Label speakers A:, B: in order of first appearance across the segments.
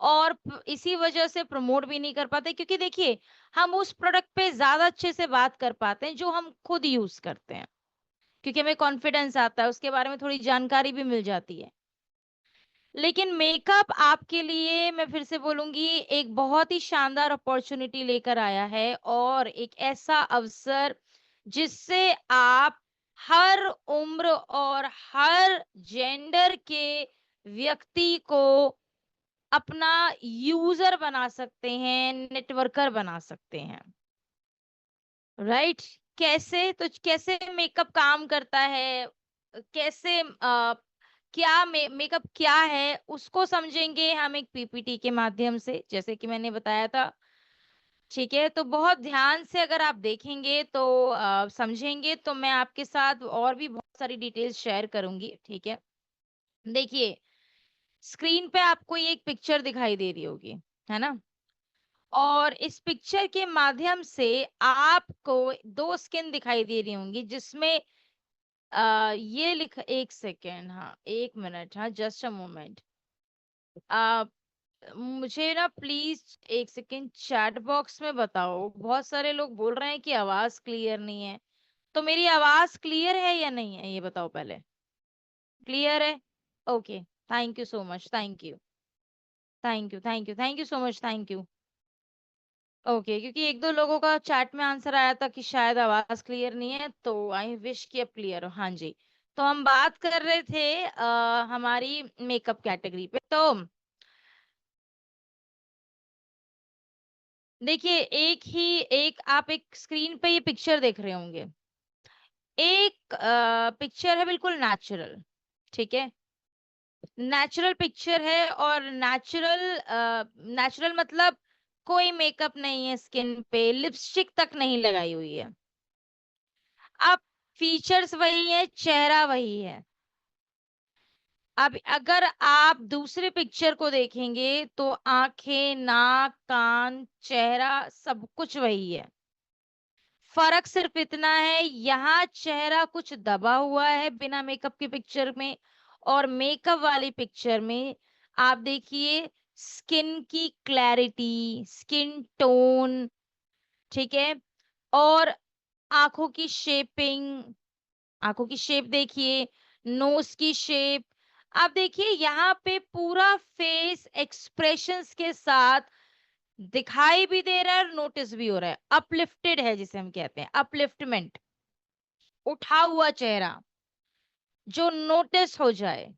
A: और इसी वजह से प्रमोट भी नहीं कर पाते, क्योंकि देखिए हम उस प्रोडक्ट पे ज्यादा अच्छे से बात कर पाते हैं जो हम खुद यूज करते हैं, क्योंकि हमें कॉन्फिडेंस आता है, उसके बारे में थोड़ी जानकारी भी मिल जाती है। लेकिन मेकअप आपके लिए, मैं फिर से बोलूंगी, एक बहुत ही शानदार अपॉर्चुनिटी लेकर आया है, और एक ऐसा अवसर जिससे आप हर उम्र और हर जेंडर के व्यक्ति को अपना यूजर बना सकते हैं, नेटवर्कर बना सकते हैं। राइट? कैसे? तो कैसे मेकअप काम करता है, कैसे क्या मेकअप क्या है, उसको समझेंगे हम एक पीपीटी के माध्यम से, जैसे कि मैंने बताया था। ठीक है, तो बहुत ध्यान से अगर आप देखेंगे तो समझेंगे, तो मैं आपके साथ और भी बहुत सारी डिटेल्स शेयर करूंगी। ठीक है, देखिए स्क्रीन पे आपको ये एक पिक्चर दिखाई दे रही होगी, है ना? और इस पिक्चर के माध्यम से आपको दो स्किन दिखाई दे रही होंगी, जिसमें ये लिख, एक सेकेंड, हाँ एक मिनट, हाँ जस्ट अ मोमेंट। आप मुझे ना प्लीज एक सेकेंड चैट बॉक्स में बताओ, बहुत सारे लोग बोल रहे हैं कि आवाज क्लियर नहीं है। तो मेरी आवाज क्लियर है या नहीं है, ये बताओ पहले। क्लियर है? Okay, thank you so much, thank you, thank you, thank you, thank you so much, thank you. Okay, क्योंकि एक दो लोगों का चैट में आंसर आया था कि शायद आवाज क्लियर नहीं है, तो आई विश कि अब क्लियर हो। हाँ जी, तो हम बात कर रहे थे हमारी मेकअप कैटेगरी पे। तो देखिए, एक आप एक स्क्रीन पे ये पिक्चर देख रहे होंगे। एक पिक्चर है बिल्कुल नेचुरल। ठीक है, नेचुरल पिक्चर है, और नेचुरल नेचुरल मतलब कोई मेकअप नहीं है स्किन पे, लिपस्टिक तक नहीं लगाई हुई है। अब फीचर्स वही है, चेहरा वही है। अब अगर आप दूसरे पिक्चर को देखेंगे तो आंखें, नाक, कान, चेहरा सब कुछ वही है। फर्क सिर्फ इतना है, यहाँ चेहरा कुछ दबा हुआ है बिना मेकअप के पिक्चर में, और मेकअप वाली पिक्चर में आप देखिए स्किन की क्लैरिटी, स्किन टोन, ठीक है, और आंखों की शेपिंग, आंखों की शेप देखिए, नोज की शेप। आप देखिए यहाँ पे पूरा फेस एक्सप्रेशंस के साथ दिखाई भी दे रहा है और नोटिस भी हो रहा है, अपलिफ्टेड है जिसे हम कहते हैं अपलिफ्टमेंट, उठा हुआ चेहरा जो नोटिस हो जाए।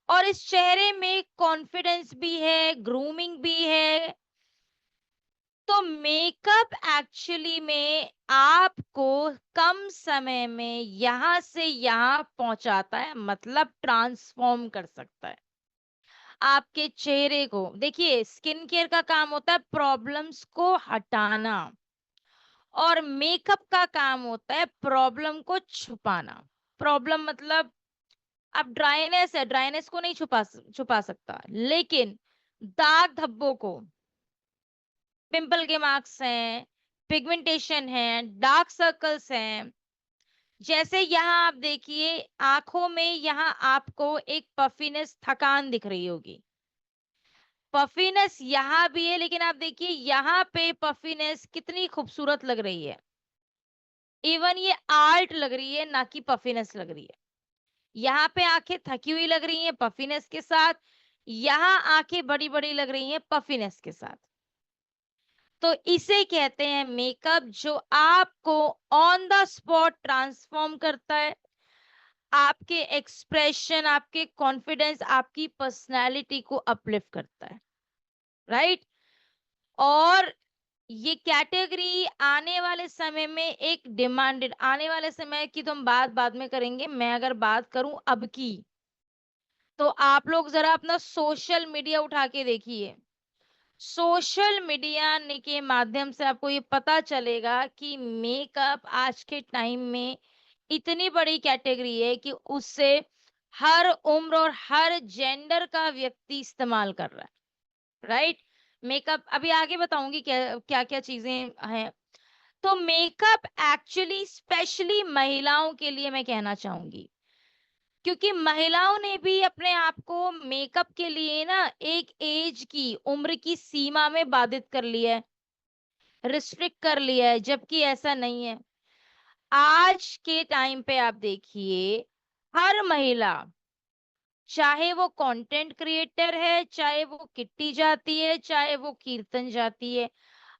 A: और इस चेहरे में कॉन्फिडेंस भी है, ग्रूमिंग भी है। तो मेकअप एक्चुअली में आपको कम समय में यहां से यहां पहुंचाता है, मतलब ट्रांसफॉर्म कर सकता है आपके चेहरे को। देखिए स्किन केयर का काम होता है प्रॉब्लम्स को हटाना, और मेकअप का काम होता है प्रॉब्लम को छुपाना। प्रॉब्लम मतलब, अब ड्राइनेस है, ड्राइनेस को नहीं छुपा सकता, लेकिन दाग धब्बों को, पिंपल के मार्क्स हैं, पिगमेंटेशन है, डार्क सर्कल्स हैं, जैसे यहाँ आप देखिए आंखों में यहाँ आपको एक पफीनेस, थकान दिख रही होगी। पफीनेस यहाँ भी है, लेकिन आप देखिए यहाँ पे पफीनेस कितनी खूबसूरत लग रही है। इवन ये आर्ट लग रही है, ना कि पफीनेस लग रही है। यहाँ पे आंखें थकी हुई लग रही हैं पफीनेस के साथ, यहाँ आंखें बड़ी बड़ी लग रही हैं पफीनेस के साथ। तो इसे कहते हैं मेकअप, जो आपको ऑन द स्पॉट ट्रांसफॉर्म करता है, आपके एक्सप्रेशन, आपके कॉन्फिडेंस, आपकी पर्सनालिटी को अपलिफ्ट करता है। राइट? और ये कैटेगरी आने वाले समय में एक डिमांडेड, आने वाले समय की तो हम बात बाद में करेंगे, मैं अगर बात करूं अब की, तो आप लोग जरा अपना सोशल मीडिया उठा के देखिए। सोशल मीडिया के माध्यम से आपको ये पता चलेगा कि मेकअप आज के टाइम में इतनी बड़ी कैटेगरी है कि उससे हर उम्र और हर जेंडर का व्यक्ति इस्तेमाल कर रहा है। राइट? मेकअप अभी आगे बताऊंगी क्या क्या क्या चीजें हैं। तो मेकअप एक्चुअली स्पेशली महिलाओं के लिए मैं कहना चाहूंगी, क्योंकि महिलाओं ने भी अपने आप को मेकअप के लिए ना एक एज की, उम्र की सीमा में बाधित कर लिया है, रिस्ट्रिक्ट कर लिया है, जबकि ऐसा नहीं है। आज के टाइम पे आप देखिए, हर महिला, चाहे वो कंटेंट क्रिएटर है, चाहे वो किट्टी जाती है, चाहे वो कीर्तन जाती है,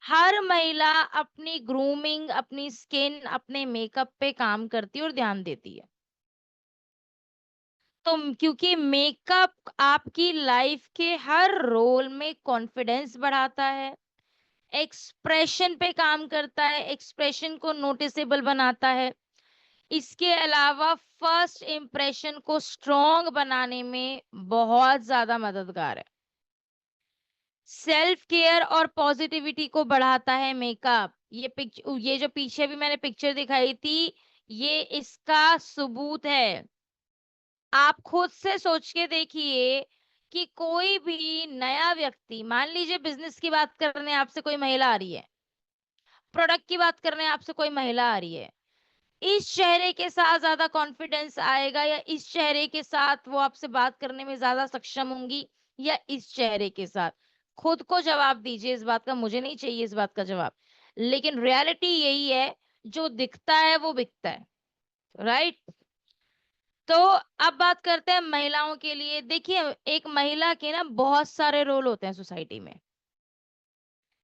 A: हर महिला अपनी ग्रूमिंग, अपनी स्किन, अपने मेकअप पे काम करती है और ध्यान देती है। तो क्योंकि मेकअप आपकी लाइफ के हर रोल में कॉन्फिडेंस बढ़ाता है, एक्सप्रेशन पे काम करता है, एक्सप्रेशन को नोटिसेबल बनाता है। इसके अलावा फर्स्ट इंप्रेशन को स्ट्रॉन्ग बनाने में बहुत ज्यादा मददगार है। सेल्फ केयर और पॉजिटिविटी को बढ़ाता है मेकअप। ये जो पीछे भी मैंने पिक्चर दिखाई थी, ये इसका सबूत है। आप खुद से सोच के देखिए कि कोई भी नया व्यक्ति, मान लीजिए बिजनेस की बात करने आपसे कोई महिला आ रही है, प्रोडक्ट की बात करने आपसे कोई महिला आ रही है, इस चेहरे के साथ ज्यादा कॉन्फिडेंस आएगा या इस चेहरे के साथ वो आपसे बात करने में ज्यादा सक्षम होंगी या इस चेहरे के साथ? खुद को जवाब दीजिए इस बात का, मुझे नहीं चाहिए इस बात का जवाब। लेकिन रियलिटी यही है, जो दिखता है वो बिकता है, राइट? तो अब बात करते हैं महिलाओं के लिए। देखिए, एक महिला के ना बहुत सारे रोल होते हैं सोसाइटी में।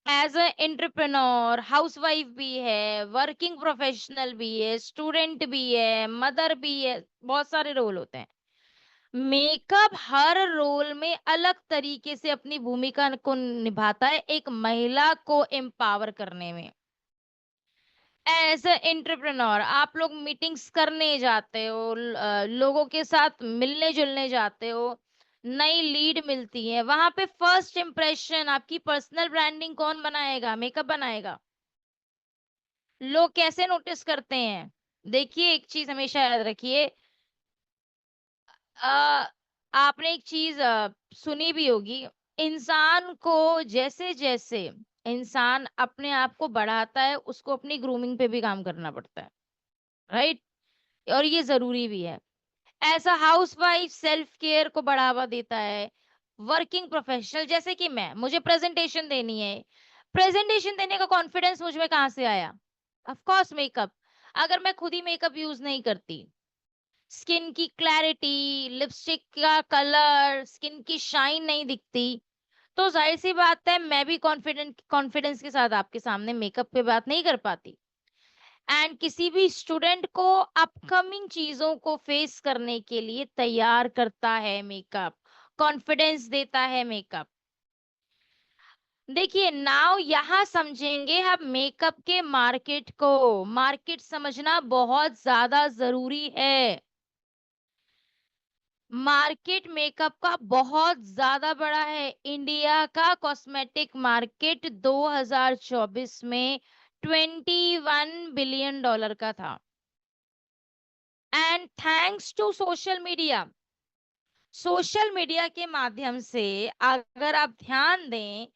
A: एज अ एंटरप्रेन्योर, हाउसवाइफ भी है, वर्किंग प्रोफेशनल भी है, स्टूडेंट भी है, मदर भी है, बहुत सारे रोल होते हैं। मेकअप हर रोल में अलग तरीके से अपनी भूमिका को निभाता है, एक महिला को एम्पावर करने में। एज अ एंटरप्रेन्योर, आप लोग मीटिंग्स करने जाते हो, लोगों के साथ मिलने जुलने जाते हो, नई लीड मिलती है, वहां पे फर्स्ट इंप्रेशन, आपकी पर्सनल ब्रांडिंग कौन बनाएगा? मेकअप बनाएगा। लोग कैसे नोटिस करते हैं? देखिए, एक चीज हमेशा याद रखिए, अ, आपने एक चीज सुनी भी होगी, इंसान को जैसे जैसे इंसान अपने आप को बढ़ाता है, उसको अपनी ग्रूमिंग पे भी काम करना पड़ता है, राइट? और ये जरूरी भी है। ऐसा हाउसवाइफ सेल्फ केयर को बढ़ावा देता है। वर्किंग प्रोफेशनल जैसे कि मैं, मुझे प्रेजेंटेशन देनी है, प्रेजेंटेशन देने का कॉन्फिडेंस मुझ में कहाँ से आया? Of course makeup. अगर मैं खुद ही मेकअप यूज नहीं करती, स्किन की क्लैरिटी, लिपस्टिक का कलर, स्किन की शाइन नहीं दिखती, तो जाहिर सी बात है मैं भी कॉन्फिडेंस के साथ आपके सामने मेकअप पे बात नहीं कर पाती। एंड किसी भी स्टूडेंट को अपकमिंग चीजों को फेस करने के लिए तैयार करता है मेकअप, कॉन्फिडेंस देता है मेकअप। देखिए, नाउ यहाँ समझेंगे हम मेकअप के मार्केट को। मार्केट समझना बहुत ज्यादा जरूरी है। मार्केट मेकअप का बहुत ज्यादा बड़ा है। इंडिया का कॉस्मेटिक मार्केट 2024 में $21 बिलियन का था। And thanks to social media के माध्यम से, अगर आप ध्यान दें,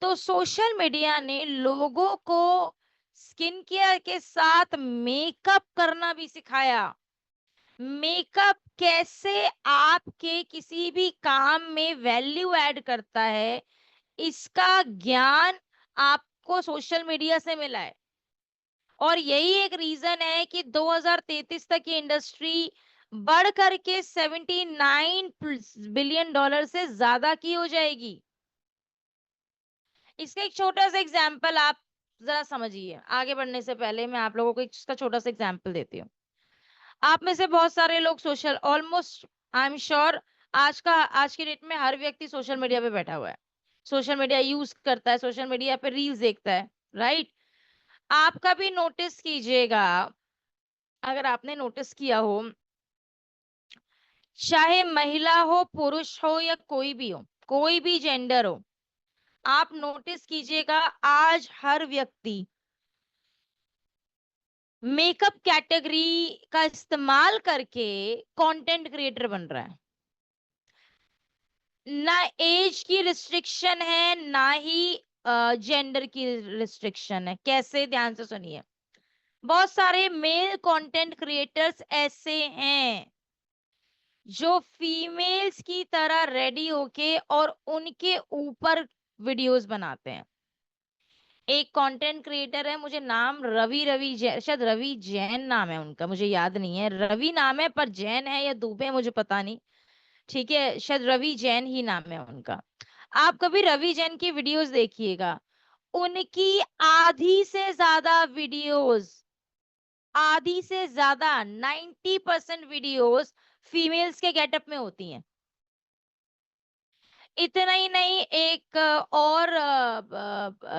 A: तो सोशल मीडिया ने लोगों को स्किन केयर के साथ मेकअप करना भी सिखाया। मेकअप कैसे आपके किसी भी काम में वैल्यू ऐड करता है, इसका ज्ञान आपको सोशल मीडिया से मिला है। और यही एक रीजन है कि 2033 तक ये इंडस्ट्री बढ़ करके $79 बिलियन से ज्यादा की हो जाएगी। इसका एक छोटा सा एग्जाम्पल आप जरा समझिए। आगे बढ़ने से पहले मैं आप लोगों को इसका छोटा सा एग्जाम्पल देती हूँ। आप में से बहुत सारे लोग social, almost I am sure, आज की डेट में हर व्यक्ति सोशल मीडिया पे बैठा हुआ है, सोशल मीडिया यूज करता है, सोशल मीडिया पे रील्स देखता है, राइट? आप कभी नोटिस कीजिएगा, अगर आपने नोटिस किया हो, चाहे महिला हो, पुरुष हो, या कोई भी हो, कोई भी जेंडर हो, आप नोटिस कीजिएगा आज हर व्यक्ति मेकअप कैटेगरी का इस्तेमाल करके कंटेंट क्रिएटर बन रहा है। ना एज की रिस्ट्रिक्शन है, ना ही जेंडर की रिस्ट्रिक्शन है। कैसे? ध्यान से सुनिए। बहुत सारे मेल कंटेंट क्रिएटर्स ऐसे हैं जो फीमेल्स की तरह रेडी होके और उनके ऊपर वीडियोस बनाते हैं। एक कंटेंट क्रिएटर है, मुझे नाम रवि रवि जैन, शायद रवि जैन नाम है उनका, मुझे याद नहीं है, रवि नाम है पर जैन है या दुबे मुझे पता नहीं। ठीक है, शायद रवि जैन ही नाम है उनका। आप कभी रवि जैन की वीडियोस देखिएगा, उनकी आधी से ज्यादा 90% वीडियोस फीमेल्स के गेटअप में होती हैं। इतना ही नहीं, एक और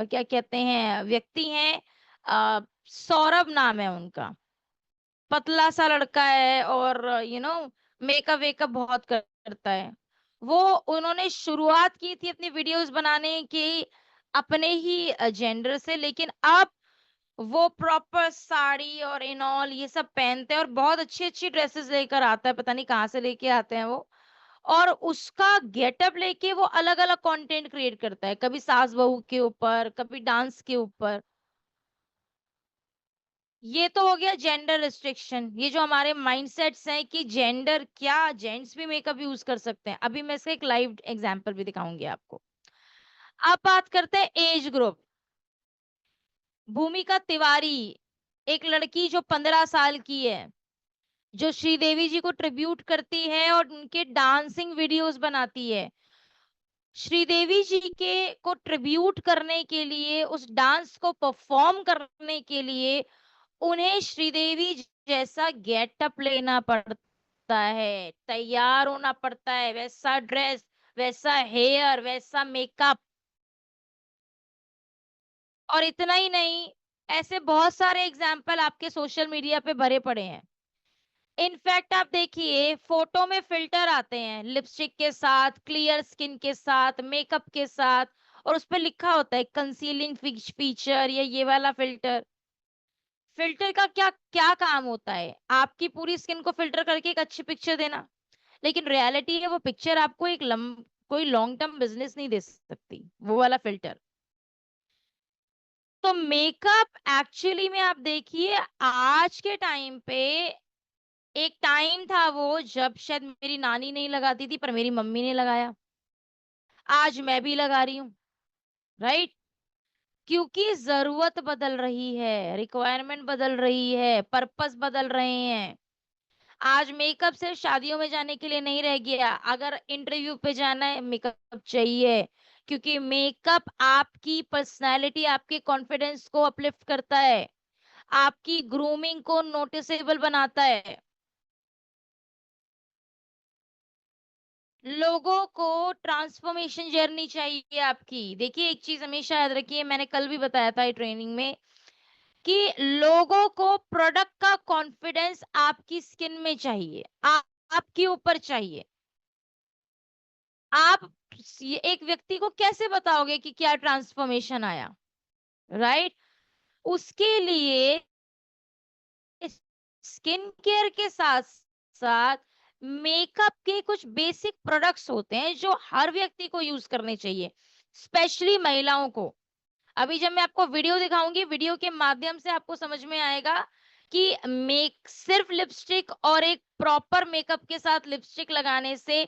A: क्या कहते हैं व्यक्ति हैं, सौरभ नाम है उनका, पतला सा लड़का है और मेकअप वेकअप बहुत करता है। वो उन्होंने शुरुआत की थी अपनी वीडियोस बनाने की अपने ही जेंडर से, लेकिन अब वो प्रॉपर साड़ी और इन ऑल ये सब पहनते हैं और बहुत अच्छी अच्छी ड्रेसेस लेकर आता है, पता नहीं कहाँ से लेके आते हैं वो। और उसका गेटअप लेके वो अलग अलग कंटेंट क्रिएट करता है, कभी सास बहू के ऊपर, कभी डांस के ऊपर। ये तो हो गया जेंडर रिस्ट्रिक्शन, ये जो हमारे माइंडसेट्स हैं कि जेंडर क्या, जेंट्स भी मेकअप यूज कर सकते हैं। अभी मैं इसका एक लाइव एग्जांपल भी दिखाऊंगी आपको। अब बात करते हैं एज ग्रुप। भूमिका तिवारी, एक लड़की जो 15 साल की है, जो श्रीदेवी जी को ट्रिब्यूट करती है और उनके डांसिंग वीडियोस बनाती है। श्रीदेवी जी के को ट्रिब्यूट करने के लिए, उस डांस को परफॉर्म करने के लिए उन्हें श्रीदेवी जैसा गेटअप लेना पड़ता है, तैयार होना पड़ता है, वैसा ड्रेस, वैसा हेयर, वैसा मेकअप। और इतना ही नहीं, ऐसे बहुत सारे एग्जाम्पल आपके सोशल मीडिया पे भरे पड़े हैं। इनफैक्ट आप देखिए, फोटो में फिल्टर आते हैं लिपस्टिक के साथ, क्लियर स्किन के साथ, मेकअप के साथ, और उस पर लिखा होता है कंसीलिंग फीचर या ये वाला फिल्टर। फिल्टर का क्या क्या काम होता है? आपकी पूरी स्किन को फिल्टर करके एक अच्छी पिक्चर देना। लेकिन रियलिटी है, वो पिक्चर आपको कोई लॉन्ग टर्म बिजनेस नहीं दे सकती, वो वाला फिल्टर। तो मेकअप एक्चुअली में आप देखिए, आज के टाइम पे, एक टाइम था वो जब शायद मेरी नानी नहीं लगाती थी पर मेरी मम्मी ने लगाया, आज मैं भी लगा रही हूँ। राइट? क्योंकि जरूरत बदल रही है, रिक्वायरमेंट बदल रही है, पर्पस बदल रहे हैं। आज मेकअप सिर्फ शादियों में जाने के लिए नहीं रह गया, अगर इंटरव्यू पे जाना है मेकअप चाहिए। क्योंकि मेकअप आपकी पर्सनालिटी, आपके कॉन्फिडेंस को अपलिफ्ट करता है, आपकी ग्रूमिंग को नोटिसेबल बनाता है। लोगों को ट्रांसफॉर्मेशन जर्नी चाहिए आपकी। देखिए, एक चीज हमेशा याद रखिए, मैंने कल भी बताया था ट्रेनिंग में, कि लोगों को प्रोडक्ट का कॉन्फिडेंस आपकी स्किन में चाहिए, आपके ऊपर चाहिए। आप एक व्यक्ति को कैसे बताओगे कि क्या ट्रांसफॉर्मेशन आया? राइट? उसके लिए स्किन केयर के साथ साथ मेकअप के कुछ बेसिक प्रोडक्ट्स होते हैं जो हर व्यक्ति को यूज करने चाहिए, स्पेशली महिलाओं को। अभी जब मैं आपको वीडियो दिखाऊंगी, वीडियो के माध्यम से आपको समझ में आएगा कि सिर्फ लिपस्टिक और एक प्रॉपर मेकअप के साथ लिपस्टिक लगाने से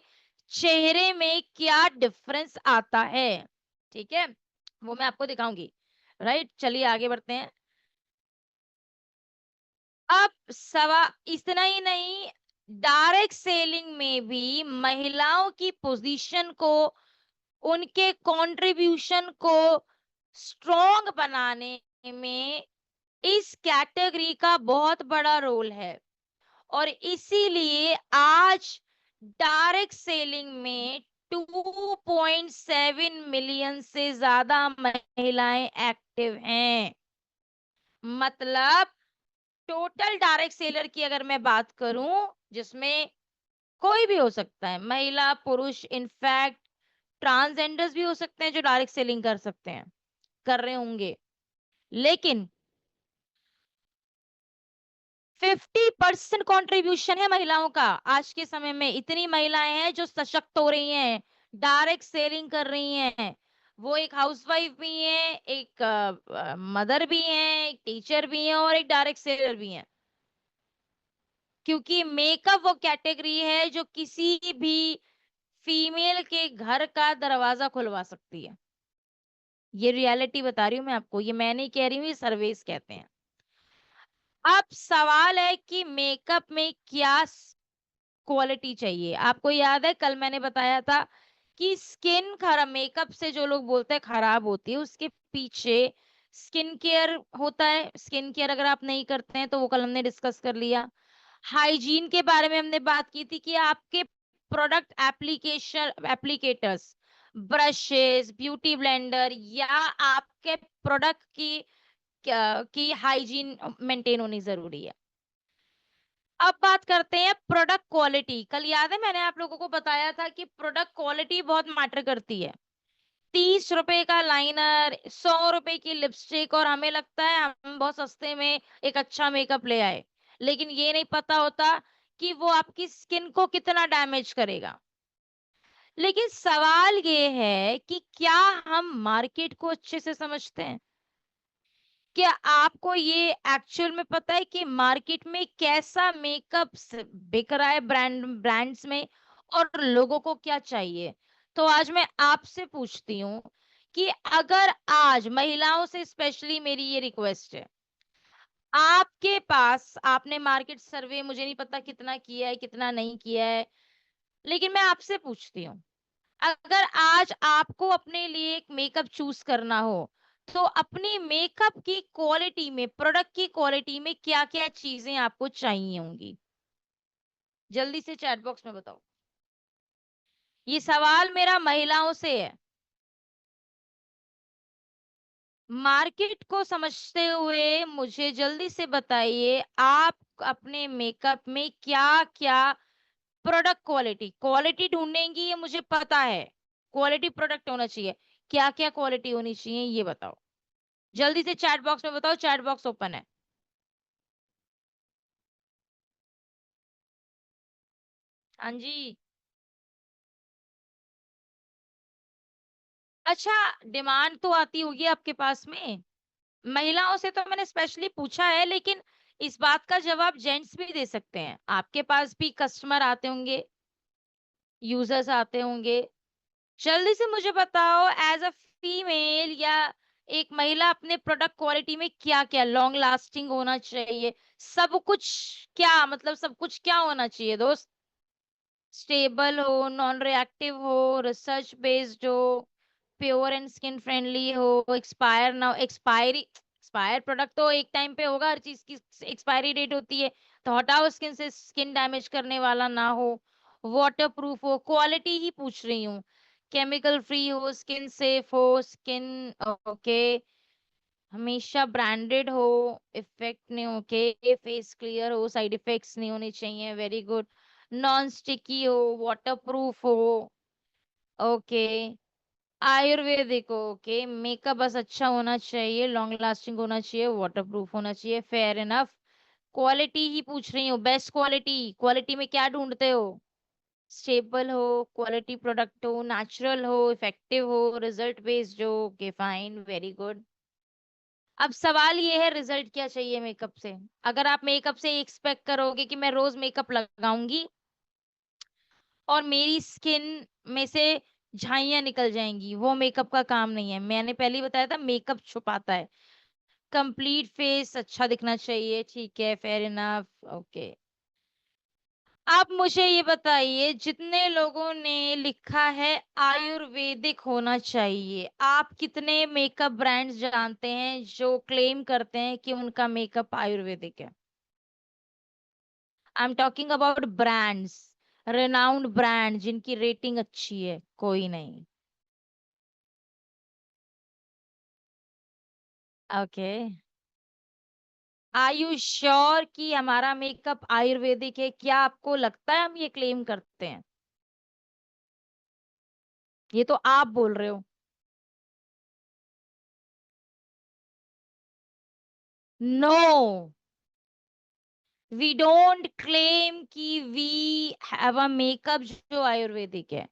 A: चेहरे में क्या डिफरेंस आता है। ठीक है, वो मैं आपको दिखाऊंगी। राइट, चलिए आगे बढ़ते हैं। अब सवा इतना ही नहीं, डायरेक्ट सेलिंग में भी महिलाओं की पोजीशन को, उनके कंट्रीब्यूशन को स्ट्रॉन्ग बनाने में इस कैटेगरी का बहुत बड़ा रोल है। और इसीलिए आज डायरेक्ट सेलिंग में 2.7 मिलियन से ज्यादा महिलाएं एक्टिव हैं। मतलब टोटल डायरेक्ट सेलर की अगर मैं बात करूं, जिसमें कोई भी हो सकता है, महिला पुरुष, इनफैक्ट ट्रांसजेंडर्स भी हो सकते हैं जो डायरेक्ट सेलिंग कर सकते हैं, कर रहे होंगे। लेकिन 50% कंट्रीब्यूशन है महिलाओं का आज के समय में। इतनी महिलाएं हैं जो सशक्त हो रही हैं, डायरेक्ट सेलिंग कर रही हैं। वो एक हाउसवाइफ भी है, एक मदर भी है, एक टीचर भी है और एक डायरेक्ट सेलर भी है। क्योंकि मेकअप वो कैटेगरी है जो किसी भी फीमेल के घर का दरवाजा खुलवा सकती है। ये रियलिटी बता रही हूँ मैं आपको, ये मैं नहीं कह रही हूँ, ये सर्वेस कहते हैं। अब सवाल है कि मेकअप में क्या क्वालिटी चाहिए। आपको याद है कल मैंने बताया था कि स्किन खराब, मेकअप से जो लोग बोलते हैं खराब होती है, उसके पीछे स्किन केयर होता है। स्किन केयर अगर आप नहीं करते हैं तो वो कल हमने डिस्कस कर लिया। हाइजीन के बारे में हमने बात की थी कि आपके product applicators, brushes, beauty blender या आपके प्रोडक्ट की हाइजीन मेंटेन होनी जरूरी है। अब बात करते हैं प्रोडक्ट क्वालिटी। कल याद है मैंने आप लोगों को बताया था कि प्रोडक्ट क्वालिटी बहुत मैटर करती है। 30 रुपए का लाइनर, 100 रुपए की लिपस्टिक, और हमें लगता है हम बहुत सस्ते में एक अच्छा मेकअप ले आए, लेकिन ये नहीं पता होता कि वो आपकी स्किन को कितना डैमेज करेगा। लेकिन सवाल ये है कि क्या हम मार्केट को अच्छे से समझते हैं? क्या आपको ये एक्चुअल में पता है कि मार्केट में कैसा मेकअप बिक रहा है ब्रांड्स में, और लोगों को क्या चाहिए? तो आज मैं आपसे पूछती हूँ कि अगर आज महिलाओं से स्पेशली मेरी ये रिक्वेस्ट है, आपके पास, आपने मार्केट सर्वे मुझे नहीं पता कितना किया है कितना नहीं किया है, लेकिन मैं आपसे पूछती हूँ, अगर आज आपको अपने लिए एक मेकअप चूज करना हो, तो अपनी मेकअप की क्वालिटी में, प्रोडक्ट की क्वालिटी में क्या-क्या चीजें आपको चाहिए होंगी? जल्दी से चैट बॉक्स में बताओ। ये सवाल मेरा महिलाओं से है। मार्केट को समझते हुए मुझे जल्दी से बताइए, आप अपने मेकअप में क्या-क्या प्रोडक्ट क्वालिटी, क्वालिटी ढूंढेंगी ये मुझे पता है। क्वालिटी प्रोडक्ट होना चाहिए। क्या-क्या क्वालिटी होनी चाहिए ये बताओ। जल्दी से चैट बॉक्स में बताओ, चैट बॉक्स ओपन है। हाँ जी। अच्छा, डिमांड तो आती होगी आपके पास में। महिलाओं से तो मैंने स्पेशली पूछा है, लेकिन इस बात का जवाब जेंट्स भी दे सकते हैं। आपके पास भी कस्टमर आते होंगे, यूजर्स आते होंगे। जल्दी से मुझे बताओ, एज अ फीमेल या एक महिला, अपने प्रोडक्ट क्वालिटी में क्या-क्या लॉन्ग लास्टिंग होना चाहिए? सब कुछ क्या, मतलब सब कुछ क्या होना चाहिए दोस्त? स्टेबल हो, नॉन रिएक्टिव हो, रिसर्च बेस्ड हो, प्योर एंड स्किन फ्रेंडली हो, एक्सपायर ना, एक्सपायर प्रोडक्ट तो एक टाइम पे होगा, हर चीज की एक्सपायरी डेट होती है, तो हटाओ, स्किन से स्किन डैमेज करने वाला ना हो, वाटर प्रूफ हो, क्वालिटी ही पूछ रही हूँ, केमिकल फ्री हो, स्किन सेफ हो, स्किन ओके, हमेशा ब्रांडेड हो, इफेक्ट नहीं, ओके, फेस क्लियर हो, साइड इफेक्ट्स नहीं होने चाहिए, वेरी गुड, नॉन स्टिकी हो, वाटर प्रूफ हो, ओके, आयुर्वेदिक हो, ओके, मेकअप बस अच्छा होना चाहिए, लॉन्ग लास्टिंग होना चाहिए, वाटर प्रूफ होना चाहिए, फेयर इनफ। क्वालिटी ही पूछ रही हूँ, बेस्ट क्वालिटी। क्वालिटी में क्या ढूंढते हो? स्टेबल हो, क्वालिटी प्रोडक्ट हो, नेचुरल हो, इफेक्टिव हो, रिजल्ट बेस्ड हो, ओके फाइन, वेरी गुड। अब सवाल ये है, रिजल्ट क्या चाहिए मेकअप से? अगर आप मेकअप से एक्सपेक्ट करोगे कि मैं रोज मेकअप लगाऊंगी और मेरी स्किन में से झाइयां निकल जाएंगी, वो मेकअप का काम नहीं है। मैंने पहले ही बताया था, मेकअप छुपाता है। कंप्लीट फेस अच्छा दिखना चाहिए, ठीक है, फेयर इनफ, ओके। आप मुझे ये बताइए, जितने लोगों ने लिखा है आयुर्वेदिक होना चाहिए, आप कितने मेकअप ब्रांड्स जानते हैं जो क्लेम करते हैं कि उनका मेकअप आयुर्वेदिक है? I am talking about brands, renowned brand जिनकी रेटिंग अच्छी है। कोई नहीं। ओके, आर यू श्योर कि हमारा मेकअप आयुर्वेदिक है? क्या आपको लगता है हम ये क्लेम करते हैं? ये तो आप बोल रहे हो। नो, वी डोंट क्लेम कि वी हैव अ मेकअप जो आयुर्वेदिक है,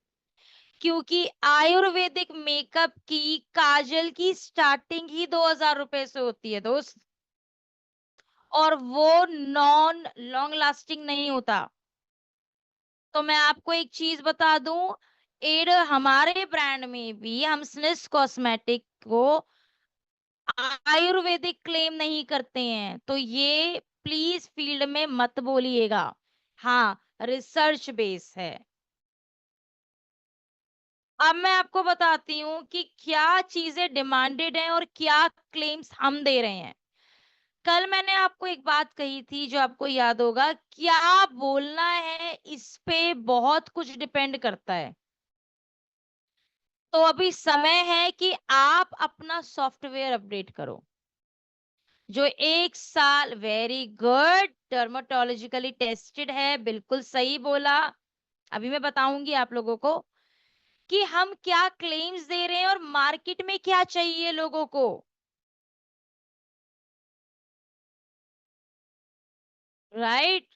A: क्योंकि आयुर्वेदिक मेकअप की काजल की स्टार्टिंग ही 2000 रुपए से होती है दोस्त। और वो नॉन लॉन्ग लास्टिंग नहीं होता। तो मैं आपको एक चीज बता दूं, एड हमारे ब्रांड में भी हम स्निस कॉस्मेटिक को आयुर्वेदिक क्लेम नहीं करते हैं, तो ये प्लीज फील्ड में मत बोलिएगा। हाँ, रिसर्च बेस है। अब मैं आपको बताती हूँ कि क्या चीजें डिमांडेड हैं और क्या क्लेम्स हम दे रहे हैं। कल मैंने आपको एक बात कही थी जो आपको याद होगा, क्या बोलना है इस पे बहुत कुछ डिपेंड करता है। तो अभी समय है कि आप अपना सॉफ्टवेयर अपडेट करो। जो 1 साल, वेरी गुड, डर्माटोलॉजिकली टेस्टेड है, बिल्कुल सही बोला। अभी मैं बताऊंगी आप लोगों को कि हम क्या क्लेम्स दे रहे हैं और मार्केट में क्या चाहिए लोगों को। राइट,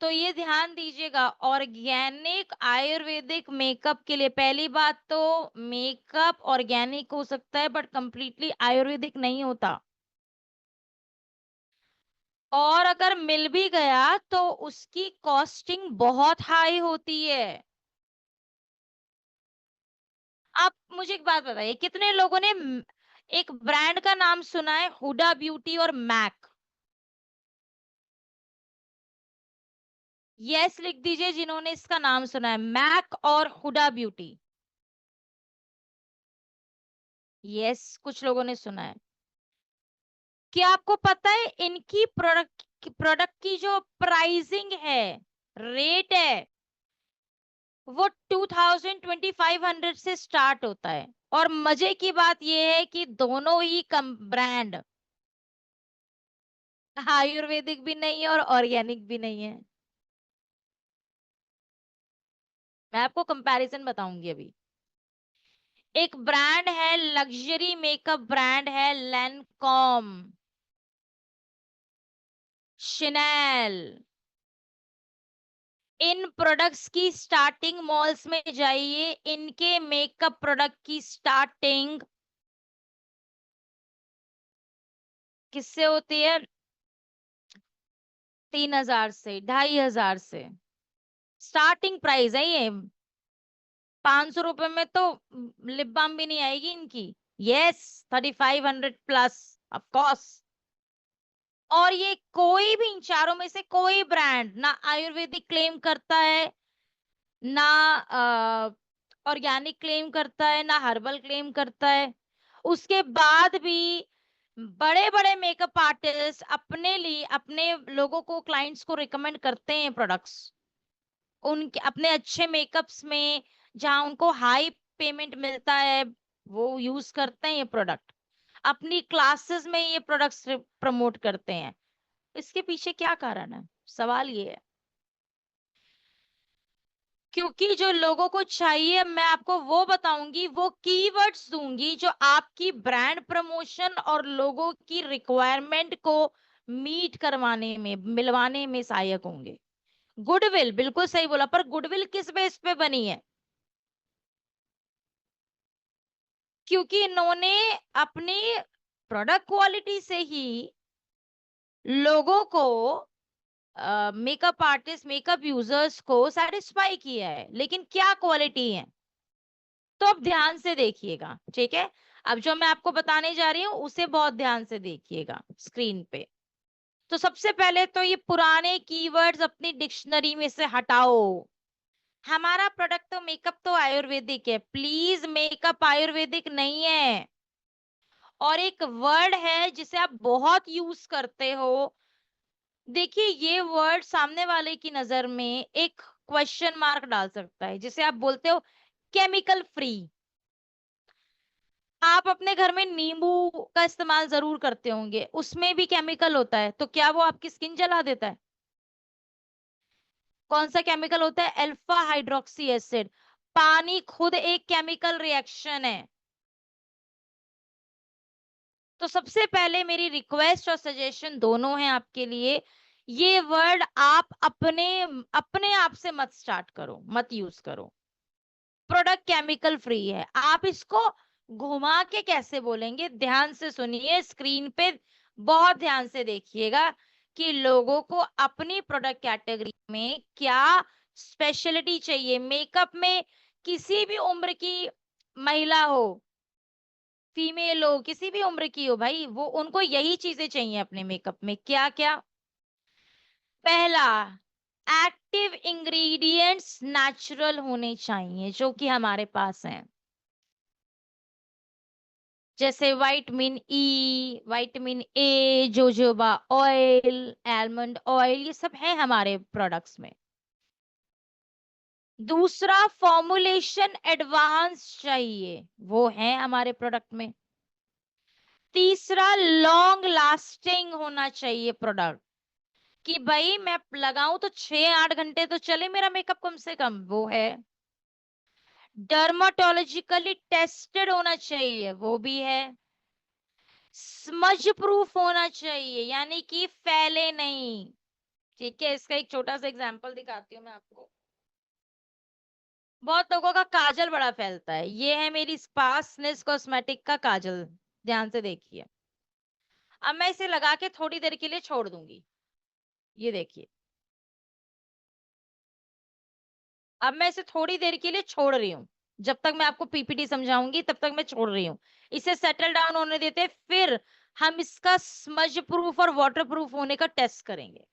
A: तो ये ध्यान दीजिएगा। ऑर्गेनिक आयुर्वेदिक मेकअप के लिए पहली बात तो मेकअप ऑर्गेनिक हो सकता है बट कंप्लीटली आयुर्वेदिक नहीं होता। और अगर मिल भी गया तो उसकी कॉस्टिंग बहुत हाई होती है। आप मुझे एक बात बताइए, कितने लोगों ने एक ब्रांड का नाम सुना है, हुडा ब्यूटी और मैक? यस लिख दीजिए जिन्होंने इसका नाम सुना है, मैक और हुडा ब्यूटी। यस, कुछ लोगों ने सुना है। क्या आपको पता है इनकी प्रोडक्ट की जो प्राइसिंग है, रेट है, वो 2500 से स्टार्ट होता है। और मजे की बात यह है कि दोनों ही कम ब्रांड आयुर्वेदिक भी नहीं है और ऑर्गेनिक भी नहीं है। मैं आपको कंपैरिजन बताऊंगी अभी। एक ब्रांड है, लग्जरी मेकअप ब्रांड है, लैनकॉम, शिनेल। इन प्रोडक्ट्स की स्टार्टिंग मॉल्स में जाइए, इनके मेकअप प्रोडक्ट की स्टार्टिंग किससे होती है? 3000 से, 2500 से स्टार्टिंग प्राइस है ये। 500 रुपए में तो लिप बाम भी नहीं आएगी इनकी। Yes, 3500 plus, of course. और ये कोई भी इन चारों में से कोई ब्रांड ना आयुर्वेदिक क्लेम करता है, ना ऑर्गेनिक क्लेम करता है, ना हर्बल क्लेम करता है। उसके बाद भी बड़े बड़े मेकअप आर्टिस्ट अपने लिए, अपने लोगों को, क्लाइंट्स को रिकमेंड करते हैं प्रोडक्ट्स उनके अपने अच्छे मेकअप्स में, जहां उनको हाई पेमेंट मिलता है, वो यूज करते हैं ये प्रोडक्ट। अपनी क्लासेस में ये प्रोडक्ट्स प्रमोट करते हैं। इसके पीछे क्या कारण है? सवाल ये है, क्योंकि जो लोगों को चाहिए, मैं आपको वो बताऊंगी, वो कीवर्ड्स दूंगी जो आपकी ब्रांड प्रमोशन और लोगों की रिक्वायरमेंट को मीट करवाने में, मिलवाने में सहायक होंगे। गुडविल, बिल्कुल सही बोला, पर गुडविल किस बेस पे बनी है? क्योंकि इन्होंने अपनी प्रोडक्ट क्वालिटी से ही लोगों को, मेकअप आर्टिस्ट, मेकअप यूजर्स को सेटिस्फाई किया है। लेकिन क्या क्वालिटी है? तो अब ध्यान से देखिएगा, ठीक है? अब जो मैं आपको बताने जा रही हूँ उसे बहुत ध्यान से देखिएगा स्क्रीन पे। तो सबसे पहले तो ये पुराने कीवर्ड्स अपनी डिक्शनरी में से हटाओ। हमारा प्रोडक्ट तो मेकअप तो आयुर्वेदिक है, प्लीज, मेकअप आयुर्वेदिक नहीं है। और एक वर्ड है जिसे आप बहुत यूज करते हो, देखिए ये वर्ड सामने वाले की नजर में एक क्वेश्चन मार्क डाल सकता है, जिसे आप बोलते हो केमिकल फ्री। आप अपने घर में नींबू का इस्तेमाल जरूर करते होंगे, उसमें भी केमिकल होता है, तो क्या वो आपकी स्किन जला देता है? कौन सा केमिकल होता है? Alpha hydroxy acid. पानी खुद एक केमिकल रिएक्शन है। तो सबसे पहले मेरी रिक्वेस्ट और सजेशन दोनों है आपके लिए, ये वर्ड आप अपने अपने आप से मत स्टार्ट करो, मत यूज करो। प्रोडक्ट केमिकल फ्री है, आप इसको घुमा के कैसे बोलेंगे? ध्यान से सुनिए, स्क्रीन पे बहुत ध्यान से देखिएगा। कि लोगों को अपनी प्रोडक्ट कैटेगरी में क्या स्पेशलिटी चाहिए। मेकअप में किसी भी उम्र की महिला हो, फीमेल हो, किसी भी उम्र की हो भाई, वो उनको यही चीजें चाहिए अपने मेकअप में। क्या क्या? पहला, एक्टिव इंग्रेडिएंट्स नेचुरल होने चाहिए जो कि हमारे पास हैं, जैसे vitamin E, vitamin A, jojoba oil, almond oil, ये सब है हमारे प्रोडक्ट्स में। दूसरा, फॉर्मुलेशन एडवांस चाहिए, वो है हमारे प्रोडक्ट में। तीसरा, लॉन्ग लास्टिंग होना चाहिए प्रोडक्ट, कि भाई मैं लगाऊं तो 6-8 घंटे तो चले मेरा मेकअप कम से कम, वो है। डर्माटोलॉजिकली टेस्टेड होना चाहिए, वो भी है। स्मज प्रूफ होना चाहिए, यानी कि फैले नहीं। ठीक है, इसका एक छोटा सा एग्जांपल दिखाती हूँ मैं आपको। बहुत लोगों का काजल बड़ा फैलता है, ये है मेरी स्पार्सनेस कॉस्मेटिक का काजल, ध्यान से देखिए। अब मैं इसे लगा के थोड़ी देर के लिए छोड़ दूंगी, ये देखिए। अब मैं इसे थोड़ी देर के लिए छोड़ रही हूँ, जब तक मैं आपको पीपीटी समझाऊंगी तब तक मैं छोड़ रही हूँ। इसे सेटल डाउन होने देते हैं, फिर हम इसका स्मज प्रूफ और वाटर प्रूफ होने का टेस्ट करेंगे।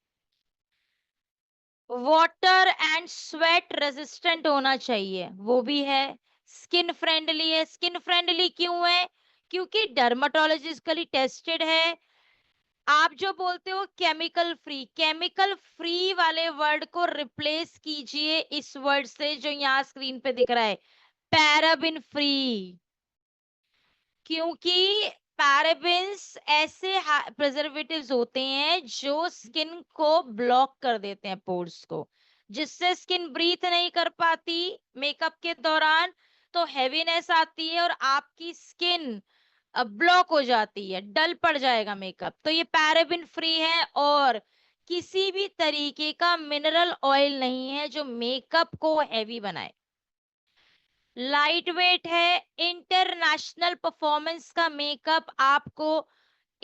A: वाटर एंड स्वेट रेजिस्टेंट होना चाहिए, वो भी है। स्किन फ्रेंडली है, स्किन फ्रेंडली क्यों है? क्योंकि डर्माटोलॉजिकली टेस्टेड है। आप जो बोलते हो केमिकल फ्री, केमिकल फ्री वाले वर्ड को रिप्लेस कीजिए इस वर्ड से जो यहाँ स्क्रीन पे दिख रहा है, पैराबिन फ्री। क्योंकि पैराबिन्स ऐसे प्रिजर्वेटिव्स होते हैं जो स्किन को ब्लॉक कर देते हैं, पोर्स को, जिससे स्किन ब्रीथ नहीं कर पाती मेकअप के दौरान, तो हेवीनेस आती है और आपकी स्किन ब्लॉक हो जाती है, डल पड़ जाएगा मेकअप। तो ये पैराबिन फ्री है और किसी भी तरीके का मिनरल ऑयल नहीं है जो मेकअप को हैवी बनाए। लाइट वेट है, इंटरनेशनल परफॉर्मेंस का मेकअप आपको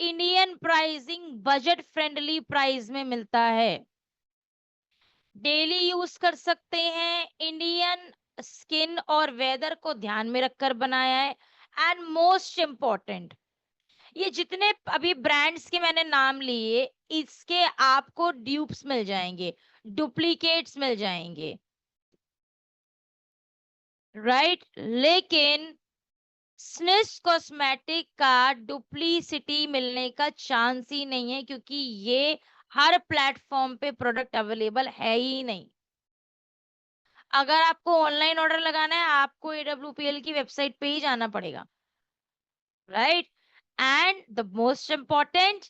A: Indian pricing budget friendly price में मिलता है, डेली यूज कर सकते हैं, इंडियन स्किन और वेदर को ध्यान में रखकर बनाया है। एंड मोस्ट इम्पोर्टेंट, ये जितने अभी ब्रांड्स के मैंने नाम लिए, इसके आपको ड्यूप्स मिल जाएंगे, डुप्लीकेट्स मिल जाएंगे, राइट? लेकिन स्निस कॉस्मेटिक का डुप्लीसिटी मिलने का चांस ही नहीं है, क्योंकि ये हर प्लेटफॉर्म पे प्रोडक्ट अवेलेबल है ही नहीं। अगर आपको ऑनलाइन ऑर्डर लगाना है, आपको AWPL की वेबसाइट पे ही जाना पड़ेगा, right? And the most important,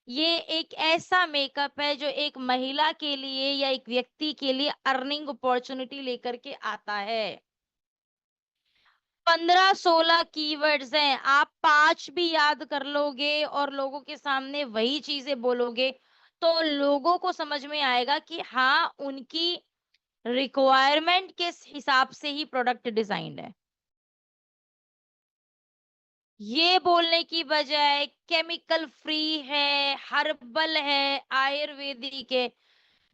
A: ये एक ऐसा मेकअप है जो एक महिला के लिए या एक व्यक्ति के लिए अर्निंग अपॉर्चुनिटी लेकर के आता है। 15-16 कीवर्ड्स हैं, आप 5 भी याद कर लोगे और लोगों के सामने वही चीजें बोलोगे, तो लोगों को समझ में आएगा कि हाँ, उनकी रिक्वायरमेंट के हिसाब से ही प्रोडक्ट डिजाइंड है। ये बोलने की बजाय केमिकल फ्री है, हर्बल है, आयुर्वेदिक है,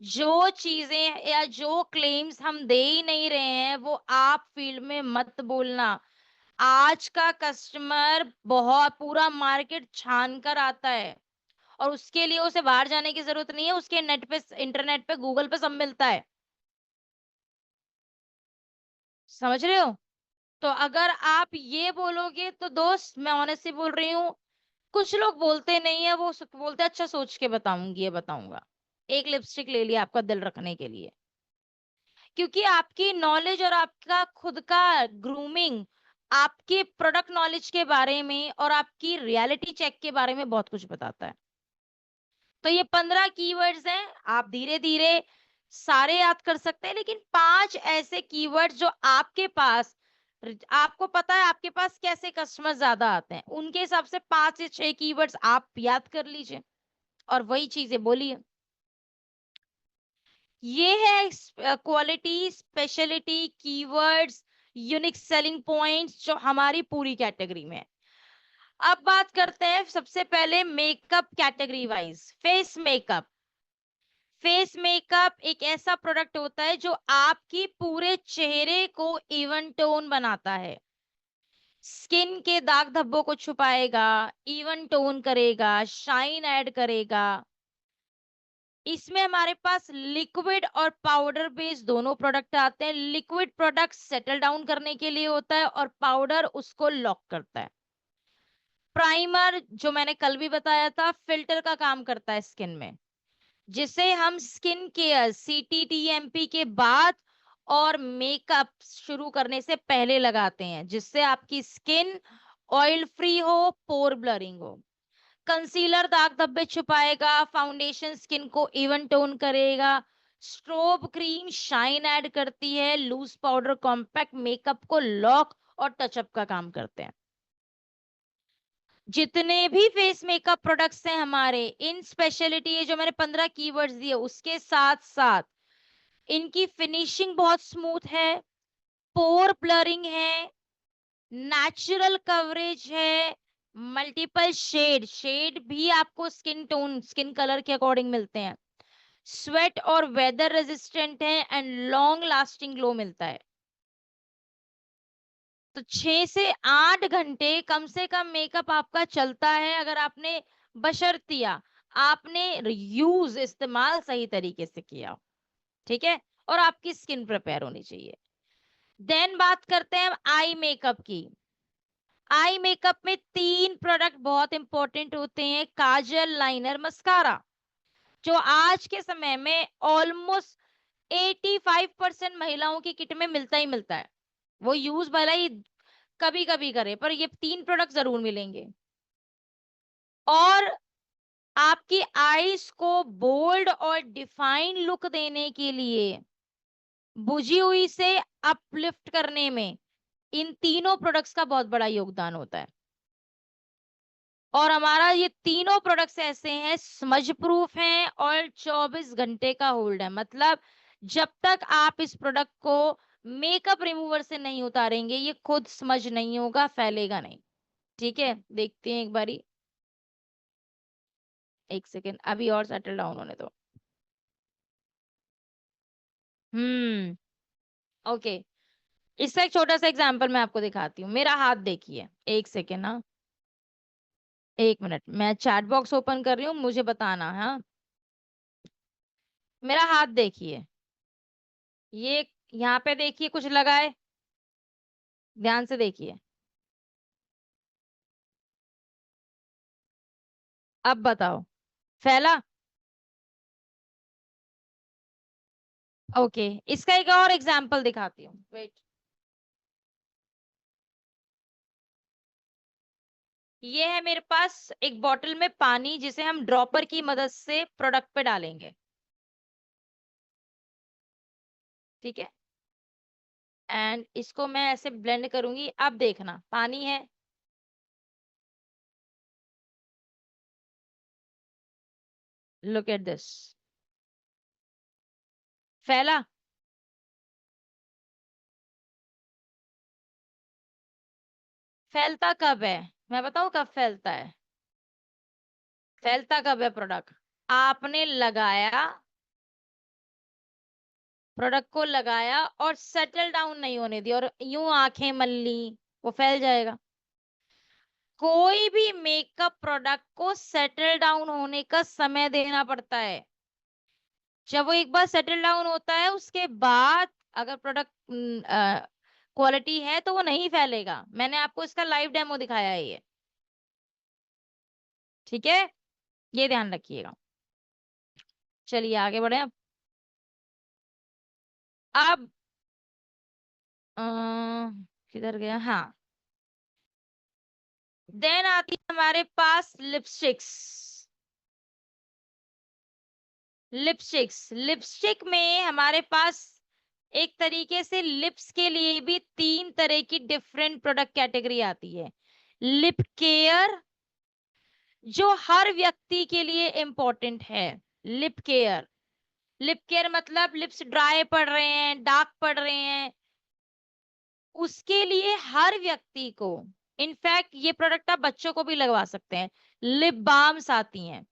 A: जो चीजें या जो क्लेम्स हम दे ही नहीं रहे हैं, वो आप फील्ड में मत बोलना। आज का कस्टमर बहुत पूरा मार्केट छान कर आता है, और उसके लिए उसे बाहर जाने की जरूरत नहीं है, उसके नेट पे, इंटरनेट पे, गूगल पे सब मिलता है। समझ रहे हो? तो अगर आप ये बोलोगे तो दोस्त, मैं ऑनेस्टली बोल रही हूँ, कुछ लोग बोलते नहीं है, वो बोलते हैं अच्छा सोच के बताऊंगी, ये बताऊंगा। एक लिपस्टिक ले लिया आपका दिल रखने के लिए, क्योंकि आपकी नॉलेज और आपका खुद का ग्रूमिंग आपके प्रोडक्ट नॉलेज के बारे में और आपकी रियलिटी चेक के बारे में बहुत कुछ बताता है। तो ये 15 कीवर्ड्स हैं, आप धीरे धीरे सारे याद कर सकते हैं, लेकिन 5 ऐसे कीवर्ड्स जो आपके पास, आपको पता है आपके पास कैसे कस्टमर ज्यादा आते हैं, उनके हिसाब से 5 से 6 कीवर्ड्स आप याद कर लीजिए और वही चीजें बोलिए। ये है quality, speciality, keywords, unique selling points जो हमारी पूरी कैटेगरी में है। अब बात करते हैं सबसे पहले makeup category wise. Face makeup. Face makeup एक ऐसा प्रोडक्ट होता है जो आपकी पूरे चेहरे को इवन टोन बनाता है, स्किन के दाग धब्बों को छुपाएगा, इवन टोन करेगा, शाइन ऐड करेगा। इसमें हमारे पास लिक्विड और पाउडर बेस्ड दोनों प्रोडक्ट आते हैं। लिक्विड प्रोडक्ट सेटल डाउन करने के लिए होता है और पाउडर उसको लॉक करता है। प्राइमर जो मैंने कल भी बताया था, फिल्टर का काम करता है स्किन में, जिसे हम स्किन केयर CTTMP के बाद और मेकअप शुरू करने से पहले लगाते हैं, जिससे आपकी स्किन ऑयल फ्री हो, पोर ब्लरिंग हो। कंसीलर दाग धब्बे छुपाएगा, फाउंडेशन स्किन को इवन टोन करेगा, स्ट्रोब क्रीम शाइन ऐड करती है, लूज पाउडर कॉम्पैक्ट मेकअप को लॉक और टचअप का काम करते हैं। जितने भी फेस मेकअप प्रोडक्ट्स हैं हमारे, इन स्पेशलिटी है जो मैंने 15 कीवर्ड्स दिए, उसके साथ साथ इनकी फिनिशिंग बहुत स्मूथ है, पोर ब्लरिंग है, नेचुरल कवरेज है, मल्टीपल शेड भी आपको स्किन टोन स्किन कलर के अकॉर्डिंग मिलते हैं, स्वेट और वेदर रेजिस्टेंट है एंड लॉन्ग लास्टिंग ग्लो मिलता है। तो 6 से 8 घंटे कम से कम मेकअप आपका चलता है, अगर आपने बशर्तिया आपने यूज इस्तेमाल सही तरीके से किया, ठीक है, और आपकी स्किन प्रिपेयर होनी चाहिए। देन बात करते हैं आई मेकअप की। आई मेकअप में 3 प्रोडक्ट बहुत इंपॉर्टेंट होते हैं, काजल, लाइनर, मस्कारा, जो आज के समय में ऑलमोस्ट 85% महिलाओं की किट में मिलता ही मिलता है। वो यूज भला ही कभी कभी करे, पर ये 3 प्रोडक्ट जरूर मिलेंगे। और आपकी आईज को बोल्ड और डिफाइन लुक देने के लिए, बुझी हुई से अपलिफ्ट करने में इन तीनों प्रोडक्ट्स का बहुत बड़ा योगदान होता है। और हमारा ये तीनों प्रोडक्ट्स ऐसे हैं, स्मज प्रूफ हैं और 24 घंटे का होल्ड है। मतलब जब तक आप इस प्रोडक्ट को मेकअप रिमूवर से नहीं उतारेंगे, ये खुद स्मज नहीं होगा, फैलेगा नहीं। ठीक है, देखते हैं एक बारी, एक सेकेंड, अभी और सेटल डाउन होने दो। ओके, इसका एक छोटा सा एग्जांपल मैं आपको दिखाती हूँ। मेरा हाथ देखिए, एक सेकेंड ना, 1 मिनट, मैं चैट बॉक्स ओपन कर रही हूँ, मुझे बताना है। हाँ, मेरा हाथ देखिए, ये यहाँ पे देखिए कुछ लगा है, ध्यान से देखिए। अब बताओ, फैला? ओके, इसका एक और एग्जांपल दिखाती हूँ, वेट। ये है मेरे पास एक बॉटल में पानी, जिसे हम ड्रॉपर की मदद से प्रोडक्ट पे डालेंगे, ठीक है, एंड इसको मैं ऐसे ब्लेंड करूंगी। अब देखना, पानी है, लुक एट दिस, फैला? फैलता कब है, मैं बताऊं कब फैलता है? फैलता कब है प्रोडक्ट? आपने लगाया, प्रोडक्ट को लगाया और सेटल डाउन नहीं होने दिया और यूं आंखें मल ली, वो फैल जाएगा। कोई भी मेकअप प्रोडक्ट को सेटल डाउन होने का समय देना पड़ता है। जब वो एक बार सेटल डाउन होता है, उसके बाद अगर प्रोडक्ट क्वालिटी है तो वो नहीं फैलेगा। मैंने आपको इसका लाइव डेमो दिखाया है ये, ठीक है, ये ध्यान रखिएगा। चलिए आगे बढ़े। अब अ, किधर गया, हाँ, देन आती है हमारे पास लिपस्टिक्स। लिपस्टिक में हमारे पास एक तरीके से लिप्स के लिए भी 3 तरह की डिफरेंट प्रोडक्ट कैटेगरी आती है। लिप केयर, जो हर व्यक्ति के लिए इंपॉर्टेंट है। लिप केयर, लिप केयर मतलब लिप्स ड्राई पड़ रहे हैं, डार्क पड़ रहे हैं, उसके लिए हर व्यक्ति को इनफैक्ट ये प्रोडक्ट आप बच्चों को भी लगवा सकते हैं। लिप बाम्स आती हैं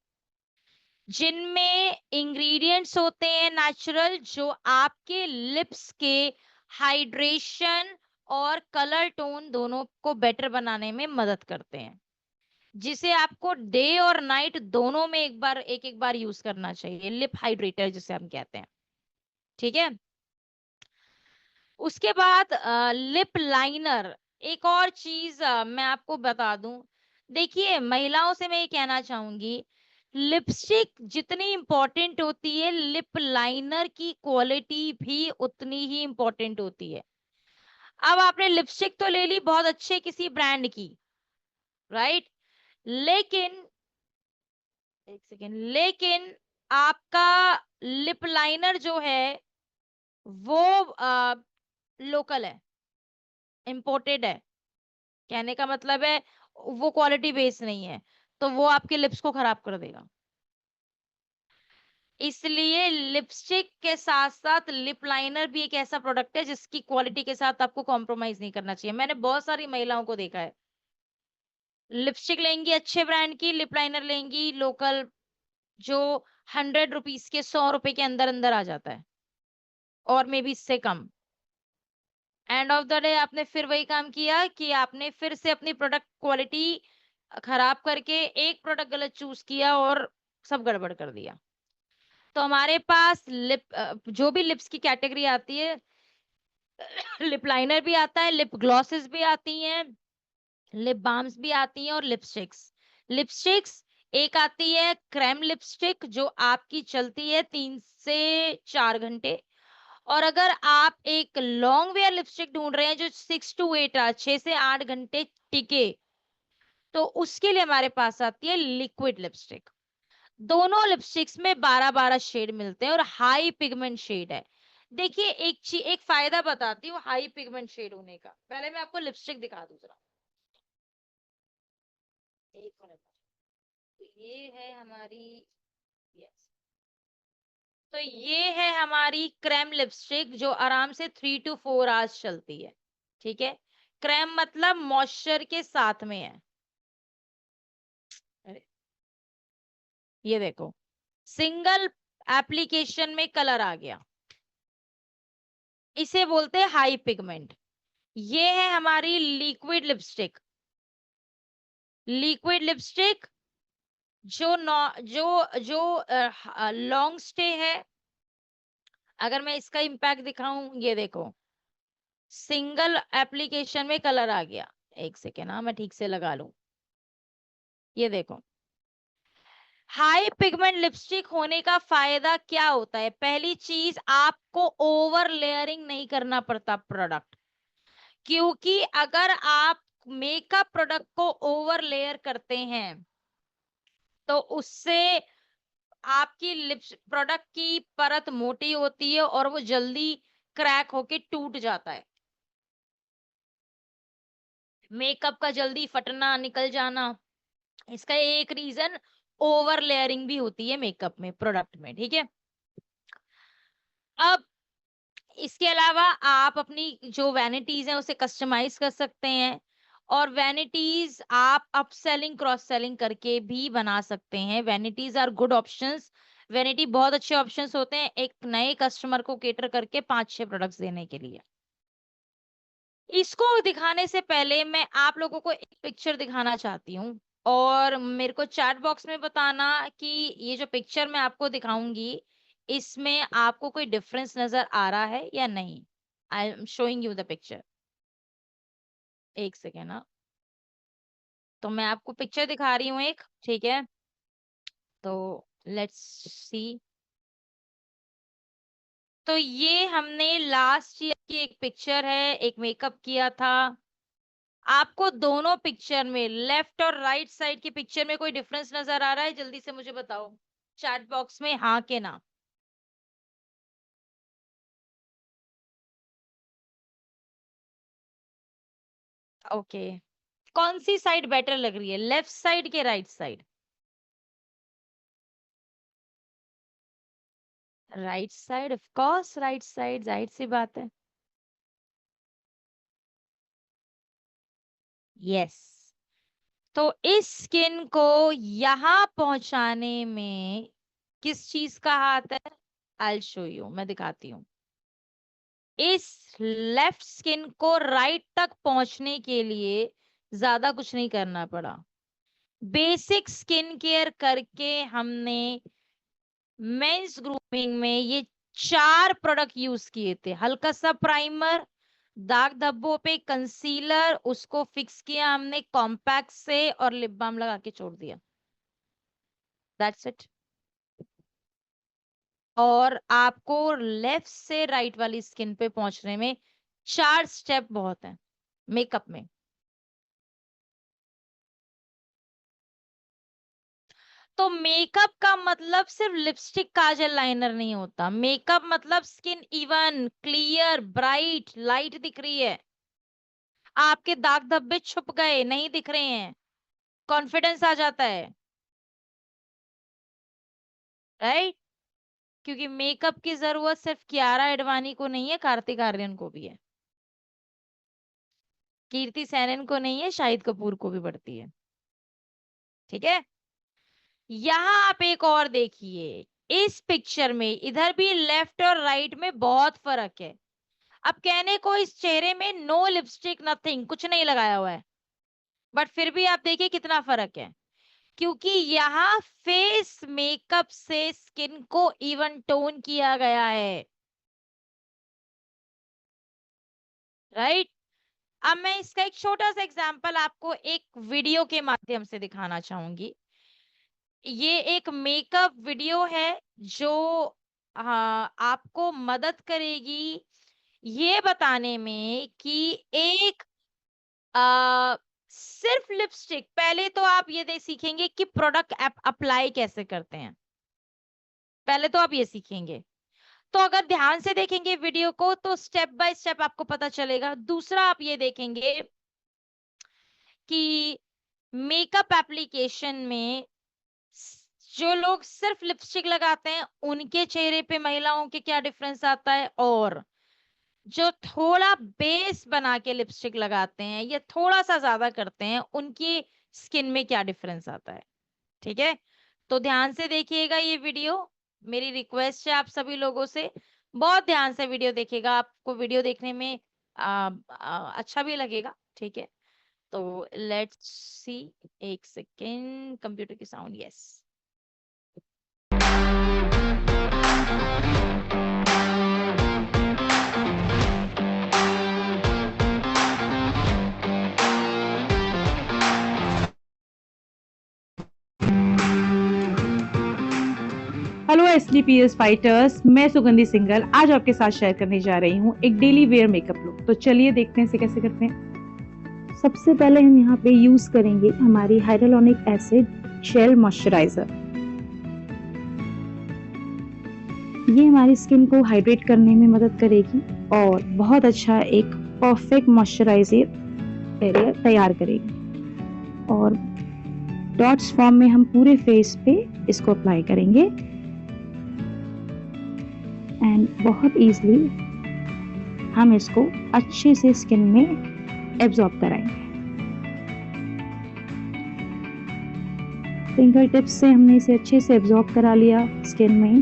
A: जिनमें इंग्रेडिएंट्स होते हैं नेचुरल, जो आपके लिप्स के हाइड्रेशन और कलर टोन दोनों को बेटर बनाने में मदद करते हैं, जिसे आपको डे और नाइट दोनों में एक बार यूज करना चाहिए। लिप हाइड्रेटर जिसे हम कहते हैं, ठीक है। उसके बाद लिप लाइनर, एक और चीज मैं आपको बता दूं। देखिए, महिलाओं से मैं ये कहना चाहूंगी, लिपस्टिक जितनी इंपॉर्टेंट होती है, लिप लाइनर की क्वालिटी भी उतनी ही इंपॉर्टेंट होती है। अब आपने लिपस्टिक तो ले ली बहुत अच्छे किसी ब्रांड की, राइट, लेकिन एक सेकेंड, लेकिन आपका लिप लाइनर जो है वो लोकल है, इंपोर्टेड है। कहने का मतलब है वो क्वालिटी बेस नहीं है, तो वो आपके लिप्स को खराब कर देगा। इसलिए लिपस्टिक के साथ साथ लिप लाइनर भी एक ऐसा प्रोडक्ट है जिसकी क्वालिटी के साथ आपको कॉम्प्रोमाइज नहीं करना चाहिए। मैंने बहुत सारी महिलाओं को देखा है, लिपस्टिक लेंगी अच्छे ब्रांड की, लिप लाइनर लेंगी लोकल, जो 100 रुपीज के, 100 रुपए के अंदर अंदर आ जाता है, और मे बी इससे कम। एंड ऑफ द डे आपने फिर वही काम किया कि आपने फिर से अपनी प्रोडक्ट क्वालिटी खराब करके एक प्रोडक्ट गलत चूज किया और सब गड़बड़ कर दिया। तो हमारे पास जो भी लिप्स की कैटेगरी आती है, लिप लाइनर भी आता है, लिप ग्लॉसेस भी आती हैं, लिप बाम्स भी आती हैं, और लिपस्टिक्स। लिपस्टिक्स एक आती है क्रेम लिपस्टिक, जो आपकी चलती है 3 से 4 घंटे। और अगर आप एक लॉन्ग वेयर लिपस्टिक ढूंढ रहे हैं जो 6 to 8 आवर, 6 से 8 घंटे टिके, तो उसके लिए हमारे पास आती है लिक्विड लिपस्टिक। दोनों लिपस्टिक्स में 12-12 शेड मिलते हैं और हाई पिगमेंट शेड है। देखिए, एक फायदा बताती हूँ हाई पिगमेंट शेड होने का। पहले मैं आपको लिपस्टिक दिखा दूं जरा, एक मिनट। तो ये है हमारी, यस, तो ये है हमारी क्रेम लिपस्टिक, जो आराम से 3 to 4 आवर्स चलती है, ठीक है। क्रेम मतलब मॉइस्चर के साथ में है। अरे, ये देखो, सिंगल एप्लीकेशन में कलर आ गया, इसे बोलते हैं हाई पिगमेंट। ये है हमारी लिक्विड लिपस्टिक। लिक्विड लिपस्टिक जो नॉ जो जो लॉन्ग स्टे है। अगर मैं इसका इम्पैक्ट दिखाऊं, ये देखो, सिंगल एप्लीकेशन में कलर आ गया। एक सेकेंड, हाँ मैं ठीक से लगा लूं। ये देखो, हाई पिगमेंट लिपस्टिक होने का फायदा क्या होता है? पहली चीज, आपको ओवर लेयरिंग नहीं करना पड़ता प्रोडक्ट, क्योंकि अगर आप मेकअप प्रोडक्ट को ओवर लेयर करते हैं तो उससे आपकी लिप्स प्रोडक्ट की परत मोटी होती है और वो जल्दी क्रैक होके टूट जाता है। मेकअप का जल्दी फटना, निकल जाना, इसका एक रीजन ओवर लेयरिंग भी होती है मेकअप में, प्रोडक्ट में, ठीक है। अब इसके अलावा आप अपनी जो वैनिटीज हैं उसे कस्टमाइज कर सकते हैं, और वैनिटीज आप अप सेलिंग क्रॉस सेलिंग करके भी बना सकते हैं। Vanities are good options. Vanity बहुत अच्छे ऑप्शंस होते हैं एक नए कस्टमर को केटर करके 5-6 प्रोडक्ट्स देने के लिए। इसको दिखाने से पहले मैं आप लोगों को एक पिक्चर दिखाना चाहती हूँ, और मेरे को चैट बॉक्स में बताना कि ये जो पिक्चर मैं आपको दिखाऊंगी, इसमें आपको कोई डिफरेंस नजर आ रहा है या नहीं। I am showing you the picture, एक सेकेंड ना। तो मैं आपको पिक्चर दिखा रही हूँ एक, ठीक है। तो लेट्स सी। तो ये हमने लास्ट ईयर की एक पिक्चर है, एक मेकअप किया था। आपको दोनों पिक्चर में, लेफ्ट और राइट साइड की पिक्चर में, कोई डिफरेंस नजर आ रहा है? जल्दी से मुझे बताओ चैट बॉक्स में, हाँ के ना। ओके, कौन सी साइड बेटर लग रही है, लेफ्ट साइड के right side? Right side, of course right side, जाहिर सी बात है। यस। तो इस स्किन को यहाँ पहुंचाने में किस चीज का हाथ है? आई शो यू, मैं दिखाती हूँ। इस लेफ्ट स्किन को राइट तक पहुंचने के लिए ज्यादा कुछ नहीं करना पड़ा। बेसिक स्किन केयर करके हमने मेंस ग्रूमिंग में ये 4 प्रोडक्ट यूज किए थे। हल्का सा प्राइमर, दाग धब्बों पे कंसीलर, उसको फिक्स किया हमने कॉम्पैक्ट से और लिप बाम लगा के छोड़ दिया। That's it. और आपको लेफ्ट से राइट वाली स्किन पे पहुंचने में 4 स्टेप बहुत हैं मेकअप में। तो मेकअप का मतलब सिर्फ लिपस्टिक काजल लाइनर नहीं होता। मेकअप मतलब skin even, clear, bright, light दिख रही है, आपके दाग धब्बे छुप गए, नहीं दिख रहे हैं, कॉन्फिडेंस आ जाता है, राइट? क्योंकि मेकअप की जरूरत सिर्फ कियारा एडवाणी को नहीं है, कार्तिक आर्यन को भी है, कीर्ति सैनन को नहीं है, शाहिद कपूर को भी पड़ती है। ठीक है। यहाँ आप एक और देखिए, इस पिक्चर में इधर भी लेफ्ट और राइट में बहुत फर्क है। अब कहने को इस चेहरे में नो लिपस्टिक नथिंग, कुछ नहीं लगाया हुआ है, बट फिर भी आप देखिए कितना फर्क है, क्योंकि यहाँ फेस मेकअप से स्किन को इवन टोन किया गया है, राइट? अब मैं इसका एक छोटा सा एग्जांपल आपको एक वीडियो के माध्यम से दिखाना चाहूंगी। ये एक मेकअप वीडियो है जो आपको मदद करेगी ये बताने में कि एक आ, सिर्फ लिपस्टिक, पहले तो आप ये सीखेंगे कि प्रोडक्ट अप्लाई कैसे करते हैं, पहले तो आप ये सीखेंगे। तो अगर ध्यान से देखेंगे वीडियो को तो स्टेप बाय स्टेप आपको पता चलेगा। दूसरा आप ये देखेंगे कि मेकअप एप्लीकेशन में जो लोग सिर्फ लिपस्टिक लगाते हैं उनके चेहरे पे महिलाओं के क्या डिफरेंस आता है, और जो थोड़ा बेस बना के लिपस्टिक लगाते हैं या थोड़ा सा ज्यादा करते हैं उनकी स्किन में क्या डिफरेंस आता है। ठीक है, तो ध्यान से देखिएगा ये वीडियो। मेरी रिक्वेस्ट है आप सभी लोगों से, बहुत ध्यान से वीडियो देखिएगा, आपको वीडियो देखने में अच्छा भी लगेगा। ठीक है, तो लेट्स सी। एक सेकेंड, कंप्यूटर की sound, yes.
B: Hello SDPS fighters, मैं सुगंधी सिंगल आज आपके साथ शेयर करने जा रही हूँ एक डेली वेयर मेकअप लुक। तो चलिए देखते हैं इसे कैसे करते हैं। सबसे पहले हम यहाँ पे यूज करेंगे हमारी हाइड्रोलॉनिक एसिड जेल मॉइस्चराइजर। ये हमारी स्किन को हाइड्रेट करने में मदद करेगी और बहुत अच्छा एक परफेक्ट मॉइस्चराइजर एरिया तैयार करेगी। और डॉट्स फॉर्म में हम पूरे फेस पे इसको अप्लाई करेंगे एंड बहुत इजीली हम इसको अच्छे से स्किन में एब्जॉर्ब कराएंगे। फिंगर टिप्स से हमने इसे अच्छे से एब्जॉर्ब करा लिया स्किन में,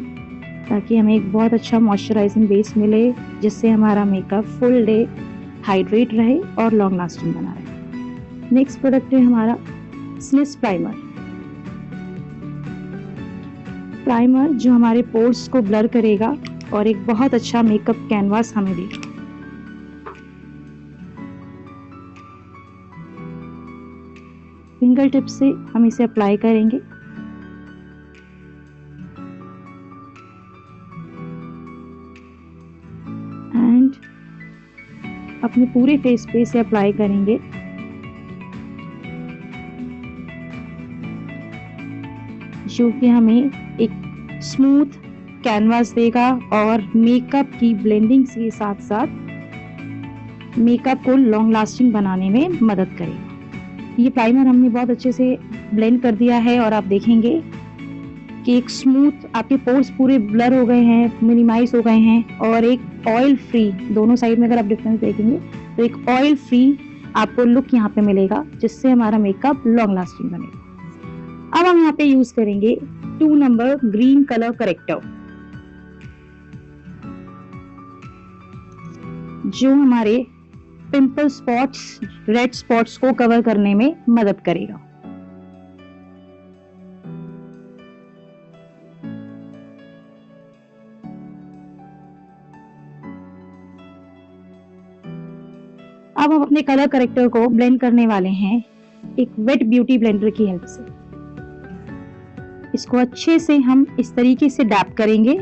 B: ताकि हमें एक बहुत अच्छा मॉइस्चराइजिंग बेस मिले जिससे हमारा मेकअप फुल डे हाइड्रेट रहे और लॉन्ग लास्टिंग बना रहे। नेक्स्ट प्रोडक्ट है हमारा स्लिस प्राइमर। प्राइमर जो हमारे पोर्स को ब्लर करेगा और एक बहुत अच्छा मेकअप कैनवास हमें देगा। फिंगर टिप से हम इसे अप्लाई करेंगे एंड अपने पूरे फेस पे इसे अप्लाई करेंगे। जो कि हमें एक स्मूथ कैनवास देगा और मेकअप की ब्लेंडिंग के साथ साथ मेकअप को लॉन्ग लास्टिंग बनाने में मदद करेगा। ये प्राइमर हमने बहुत अच्छे से ब्लेंड कर दिया है और आप देखेंगे कि एक स्मूथ, आपके पोर्स पूरे ब्लर हो गए हैं, मिनिमाइज हो गए हैं और एक ऑयल फ्री, दोनों साइड में अगर आप डिफरेंस देखेंगे तो एक ऑयल फ्री आपको लुक यहाँ पे मिलेगा, जिससे हमारा मेकअप लॉन्ग लास्टिंग बनेगा। अब हम यहाँ पे यूज करेंगे 2 नंबर ग्रीन कलर करेक्टर, जो हमारे पिंपल स्पॉट्स, रेड स्पॉट्स को कवर करने में मदद करेगा। अब हम अपने कलर करेक्टर को ब्लेंड करने वाले हैं एक वेट ब्यूटी ब्लेंडर की हेल्प से। इसको अच्छे से हम इस तरीके से डैप करेंगे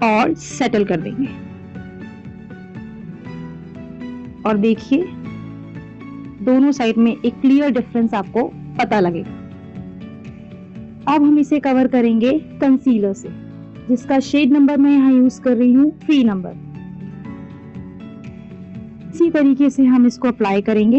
B: और सेटल कर देंगे। और देखिए दोनों साइड में एक क्लियर डिफरेंस आपको पता लगेगा। अब हम इसे कवर करेंगे कंसीलर से, जिसका शेड नंबर मैं यहाँ यूज कर रही हूँ 3 नंबर। इसी तरीके से हम इसको अप्लाई करेंगे।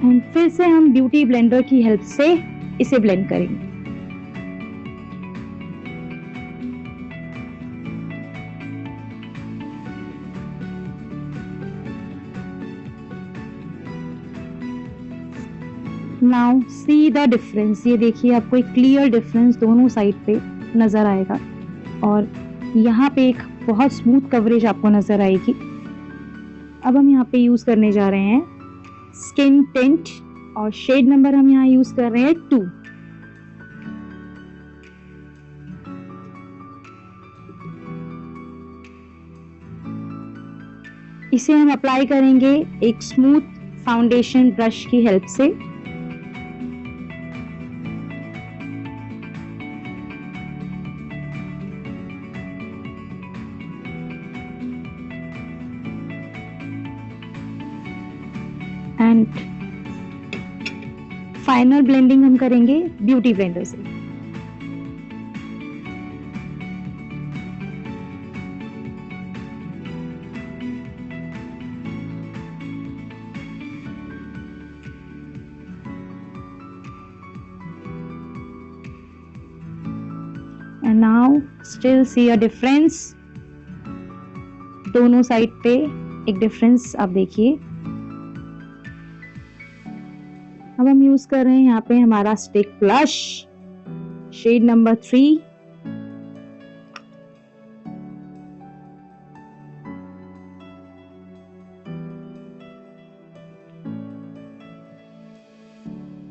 B: एंड फिर से हम ब्यूटी ब्लेंडर की हेल्प से इसे ब्लेंड करेंगे। Now see the difference. ये देखिए आपको एक क्लियर डिफरेंस दोनों साइड पे नजर आएगा और यहाँ पे एक बहुत स्मूथ कवरेज आपको नजर आएगी। अब हम यहाँ पे यूज करने जा रहे हैं स्किन टिंट और शेड नंबर हम यहाँ यूज कर रहे हैं 2। इसे हम अप्लाई करेंगे एक स्मूथ फाउंडेशन ब्रश की हेल्प से। एंड फाइनल ब्लेंडिंग हम करेंगे ब्यूटी ब्लेंडर से। And now still see a difference. दोनों साइड पे एक डिफरेंस आप देखिए। अब हम यूज कर रहे हैं यहाँ पे हमारा stick blush shade number 3।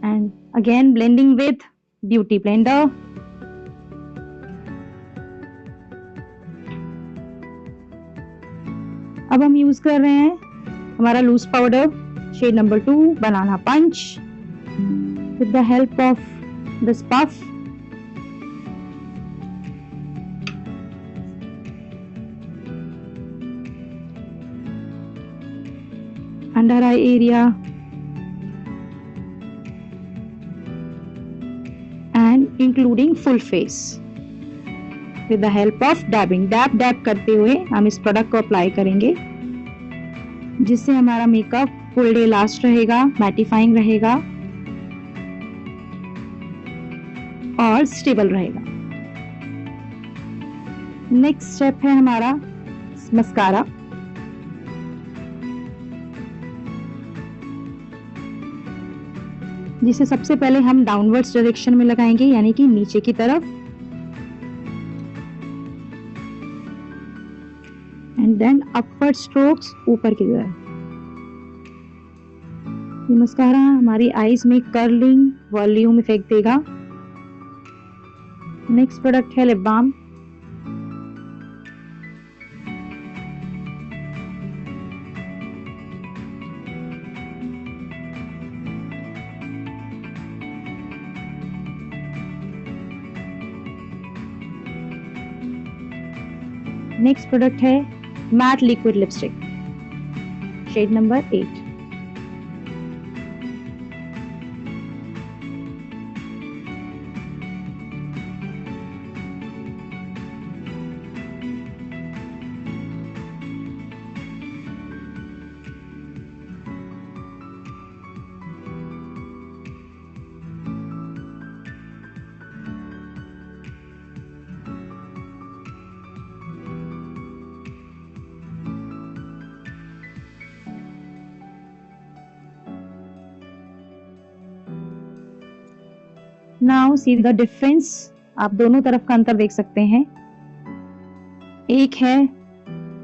B: And again blending with beauty blender. अब हम यूज कर रहे हैं हमारा loose powder shade number 2 banana punch with the help of this puff। Under eye area and including full face with the help of dabbing। Dab करते हुए हम इस प्रोडक्ट को अप्लाई करेंगे, जिससे हमारा मेकअप फुल डे लास्ट रहेगा, mattifying रहेगा और स्टेबल रहेगा। नेक्स्ट स्टेप है हमारा मस्कारा। जिसे सबसे पहले हम डाउनवर्ड्स डायरेक्शन में लगाएंगे, यानी कि नीचे की तरफ, एंड देन अपवर्ड स्ट्रोक्स ऊपर की तरफ। ये मस्कारा हमारी आईज में कर्लिंग वॉल्यूम इफेक्ट देगा। नेक्स्ट प्रोडक्ट है लिप बाम। नेक्स्ट प्रोडक्ट है matte liquid lipstick shade number 8। Now see the difference, आप दोनों तरफ का अंतर देख सकते हैं। एक है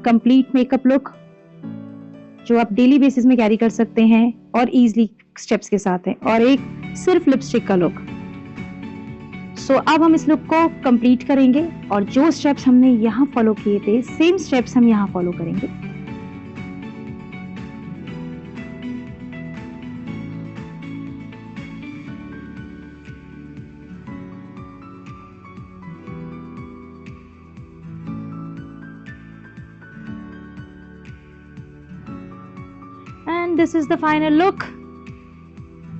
B: कंप्लीट मेकअप लुक जो आप डेली बेसिस में कैरी कर सकते हैं और इजीली स्टेप्स के साथ है, और एक सिर्फ लिपस्टिक का लुक। सो अब हम इस लुक को कंप्लीट करेंगे और जो स्टेप्स हमने यहाँ फॉलो किए थे सेम स्टेप्स हम यहाँ फॉलो करेंगे। And this is the final look,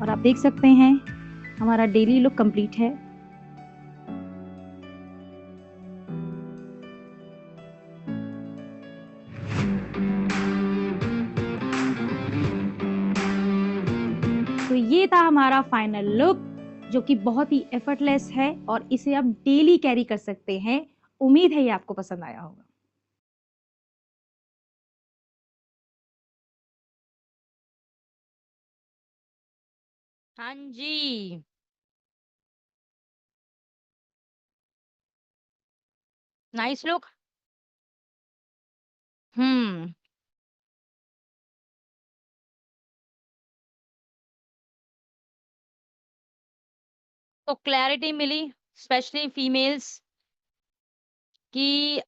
B: और आप देख सकते हैं हमारा डेली लुक कंप्लीट है। तो ये था हमारा फाइनल लुक जो कि बहुत ही एफर्टलेस है और इसे आप डेली कैरी कर सकते हैं। उम्मीद है ये आपको पसंद आया होगा।
A: हाँ जी, नाइस लुक। हम्म। तो क्लैरिटी मिली स्पेशली फीमेल्स की,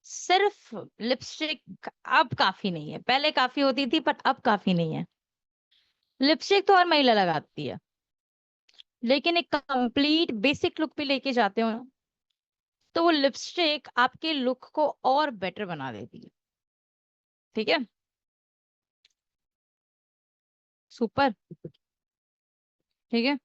A: सिर्फ लिपस्टिक अब काफी नहीं है। पहले काफी होती थी पर अब काफी नहीं है। लिपस्टिक तो हर महिला लगाती है, लेकिन एक कंप्लीट बेसिक लुक भी लेके जाते हो ना, तो वो लिपस्टिक आपके लुक को और बेटर बना देती है। ठीक है, सुपर। ठीक है,